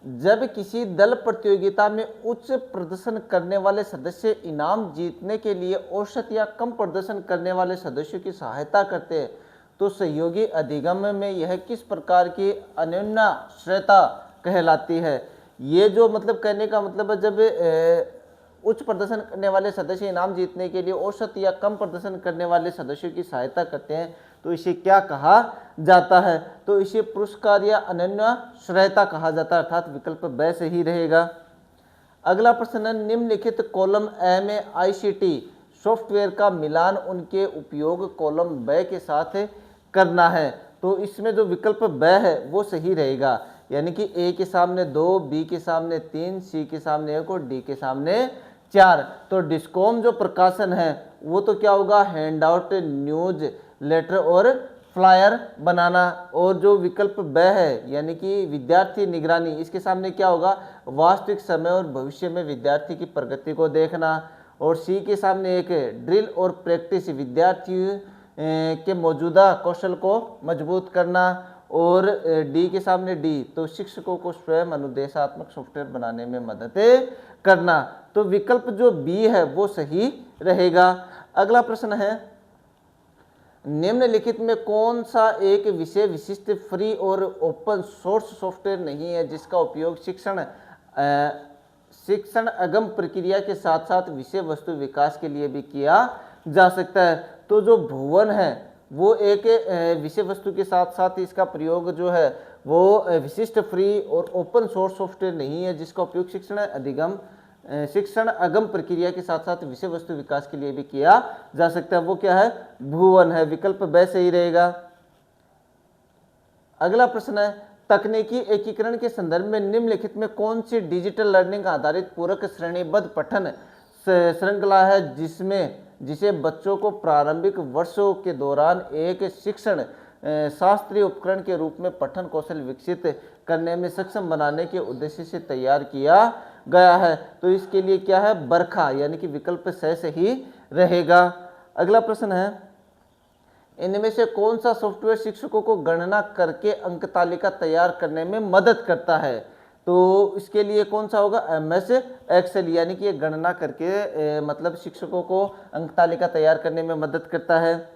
जब किसी दल प्रतियोगिता में उच्च प्रदर्शन करने वाले सदस्य इनाम जीतने के लिए औसत या कम प्रदर्शन करने वाले सदस्यों की सहायता करते हैं, तो सहयोगी अधिगम में यह किस प्रकार की अन्योन्याश्रयता कहलाती है? ये जो मतलब कहने का मतलब है, जब उच्च प्रदर्शन करने वाले सदस्य इनाम जीतने के लिए औसत या कम प्रदर्शन करने वाले सदस्यों की सहायता करते हैं, तो इसे क्या कहा जाता है? तो इसे पुरस्कार या अन्योन्याश्रयता कहा जाता है, अर्थात विकल्प ब सही रहेगा। अगला प्रश्न है, निम्नलिखित कॉलम ए में आईसीटी सॉफ्टवेयर का मिलान उनके उपयोग कॉलम ब के साथ करना है, तो इसमें जो विकल्प ब है वो सही रहेगा। यानी कि ए के सामने 2, बी के सामने 3, सी के सामने 1 और डी के सामने 4। तो डिस्कॉम जो प्रकाशन है वो तो क्या होगा? हैंड आउट, न्यूज लेटर और फ्लायर बनाना। और जो विकल्प ब है यानी कि विद्यार्थी निगरानी, इसके सामने क्या होगा? वास्तविक समय और भविष्य में विद्यार्थी की प्रगति को देखना। और सी के सामने एक ड्रिल और प्रैक्टिस, विद्यार्थियों के मौजूदा कौशल को मजबूत करना। और डी के सामने डी, तो शिक्षकों को स्वयं अनुदेशात्मक सॉफ्टवेयर बनाने में मदद करना। तो विकल्प जो बी है वो सही रहेगा। अगला प्रश्न है, निम्नलिखित में कौन सा एक विषय विशिष्ट फ्री और ओपन सोर्स सॉफ्टवेयर नहीं है जिसका उपयोग शिक्षण अगम प्रक्रिया के साथ साथ विषय वस्तु विकास के लिए भी किया जा सकता है? तो जो भुवन है वो एक विषय वस्तु के साथ साथ इसका प्रयोग जो है वो विशिष्ट फ्री और ओपन सोर्स सॉफ्टवेयर नहीं है जिसका उपयोग शिक्षण अगम प्रक्रिया के साथ साथ विषय वस्तु विकास के लिए भी किया जा सकता है। वो क्या है? भुवन है, विकल्प ब सही रहेगा। अगला प्रश्न है, तकनीकी एकीकरण के संदर्भ में निम्नलिखित में कौन सी डिजिटल लर्निंग आधारित पूरक श्रेणीबद्ध पठन श्रृंखला है जिसे बच्चों को प्रारंभिक वर्षों के दौरान एक शिक्षण शास्त्रीय उपकरण के रूप में पठन कौशल विकसित करने में सक्षम बनाने के उद्देश्य से तैयार किया गया है? तो इसके लिए क्या है? बरखा, यानी कि विकल्प स सही रहेगा। अगला प्रश्न है, इनमें से कौन सा सॉफ्टवेयर शिक्षकों को गणना करके अंक तालिका तैयार करने में मदद करता है? तो इसके लिए कौन सा होगा? MS एक्सेल, यानी कि ये गणना करके मतलब शिक्षकों को अंक तालिका तैयार करने में मदद करता है।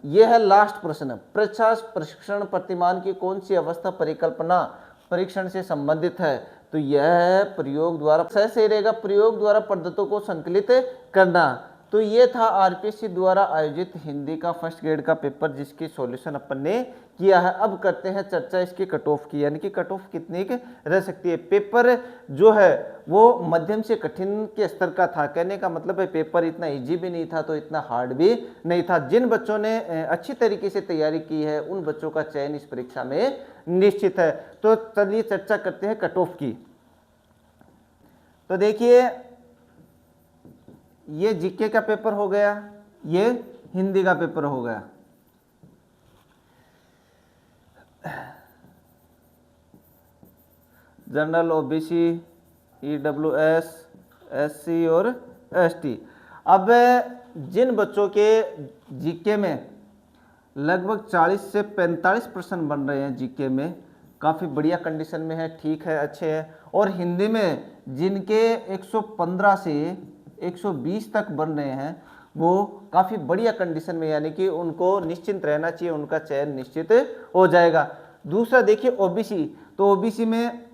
यह है लास्ट प्रश्न, परीक्षा प्रशिक्षण प्रतिमान की कौन सी अवस्था परिकल्पना परीक्षण से संबंधित है? तो यह प्रयोग द्वारा सही रहेगा, प्रयोग द्वारा पद्धतों को संकलित करना। तो ये था आरपीएससी द्वारा आयोजित हिंदी का फर्स्ट ग्रेड का पेपर जिसकी सॉल्यूशन अपन ने किया है। अब करते हैं चर्चा इसके कट ऑफ की, यानी कि कट ऑफ कितनी रह सकती है। पेपर जो है वो मध्यम से कठिन के स्तर का था, कहने का मतलब है पेपर इतना इजी भी नहीं था तो इतना हार्ड भी नहीं था। जिन बच्चों ने अच्छी तरीके से तैयारी की है उन बच्चों का चयन इस परीक्षा में निश्चित है। तो चलिए चर्चा करते हैं कट ऑफ की। तो देखिए ये जीके का पेपर हो गया, ये हिंदी का पेपर हो गया। जनरल, ओबीसी, ईडब्ल्यूएस, एससी और एसटी। अब जिन बच्चों के जीके में लगभग 40 से 45% बन रहे हैं, जीके में काफ़ी बढ़िया कंडीशन में है, ठीक है, अच्छे हैं, और हिंदी में जिनके 115 से 120 तक बन रहे हैं वो काफ़ी बढ़िया कंडीशन में, यानी कि उनको निश्चिंत रहना चाहिए, उनका चयन निश्चित हो जाएगा। दूसरा देखिए ओबीसी, तो ओबीसी में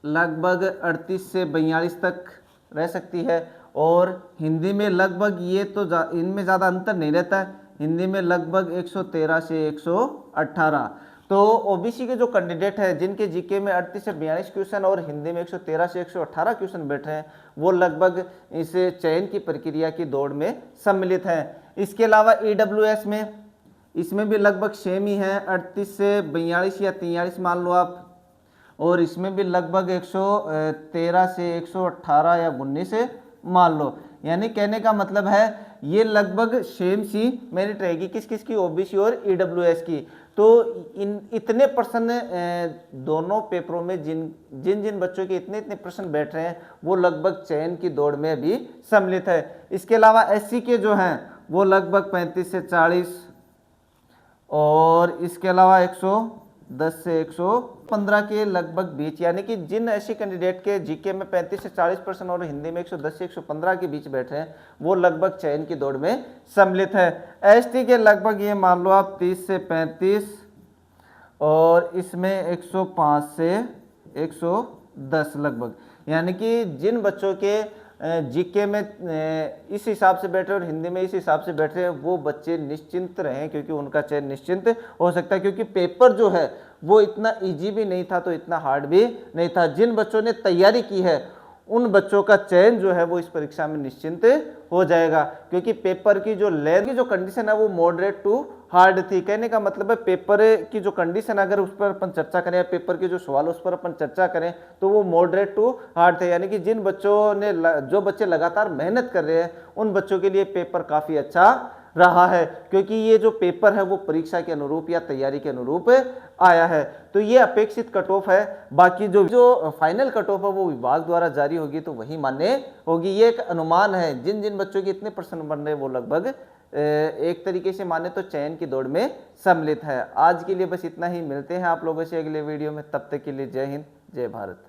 लगभग 38 से 42 तक रह सकती है, और हिंदी में लगभग ये तो इनमें ज़्यादा अंतर नहीं रहता है, हिंदी में लगभग 113 से 118। तो ओबीसी के जो कैंडिडेट हैं जिनके जीके में 38 से 42 क्वेश्चन और हिंदी में 113 से 118 क्वेश्चन बैठ रहे हैं, वो लगभग इस चयन की प्रक्रिया की दौड़ में सम्मिलित हैं। इसके अलावा ईडब्ल्यूएस में, इसमें भी लगभग सेम ही है, 38 से 42 या 43 मान लो आप, और इसमें भी लगभग 113 से 118 या 19 से मान लो। यानी कहने का मतलब है ये लगभग सेम सी मेरिट रहेगी किस किस की, ओबीसी और ईडब्ल्यूएस की। तो इन इतने प्रश्न दोनों पेपरों में जिन जिन बच्चों के इतने इतने प्रश्न बैठ रहे हैं वो लगभग चयन की दौड़ में भी सम्मिलित है। इसके अलावा एससी के जो हैं वो लगभग 35 से 40, और इसके अलावा 110 से 115 के लगभग बीच, यानी कि जिन ऐसे कैंडिडेट के जीके में 35 से 40% और हिंदी में 110 से 115 के बीच बैठे हैं वो लगभग चयन की दौड़ में सम्मिलित है। एसटी के लगभग ये मान लो आप 30 से 35, और इसमें 105 से 110 लगभग, यानी कि जिन बच्चों के जीके में इस हिसाब से बैठे और हिंदी में इस हिसाब से बैठे हैं वो बच्चे निश्चिंत रहें, क्योंकि उनका चयन निश्चिंत हो सकता है, क्योंकि पेपर जो है वो इतना इजी भी नहीं था तो इतना हार्ड भी नहीं था। जिन बच्चों ने तैयारी की है उन बच्चों का चयन जो है वो इस परीक्षा में निश्चिंत हो जाएगा, क्योंकि पेपर की जो लेंथ की जो कंडीशन है वो मॉडरेट टू हार्ड थी। कहने का मतलब है पेपर की जो कंडीशन अगर उस पर अपन चर्चा करें, पेपर के जो सवाल उस पर अपन चर्चा करें तो वो मॉडरेट टू हार्ड थे, यानी कि जिन बच्चों ने जो बच्चे लगातार मेहनत कर रहे हैं उन बच्चों के लिए पेपर काफ़ी अच्छा रहा है, क्योंकि ये जो पेपर है वो परीक्षा के अनुरूप या तैयारी के अनुरूप आया है। तो ये अपेक्षित कट ऑफ है, बाकी जो फाइनल कट ऑफ है वो विभाग द्वारा जारी होगी तो वही मान्य होगी। ये एक अनुमान है, जिन जिन बच्चों के इतने प्रश्न बन रहे हैं वो लगभग एक तरीके से माने तो चयन की दौड़ में सम्मिलित है। आज के लिए बस इतना ही, मिलते हैं आप लोगों से अगले वीडियो में, तब तक के लिए जय हिंद, जय भारत।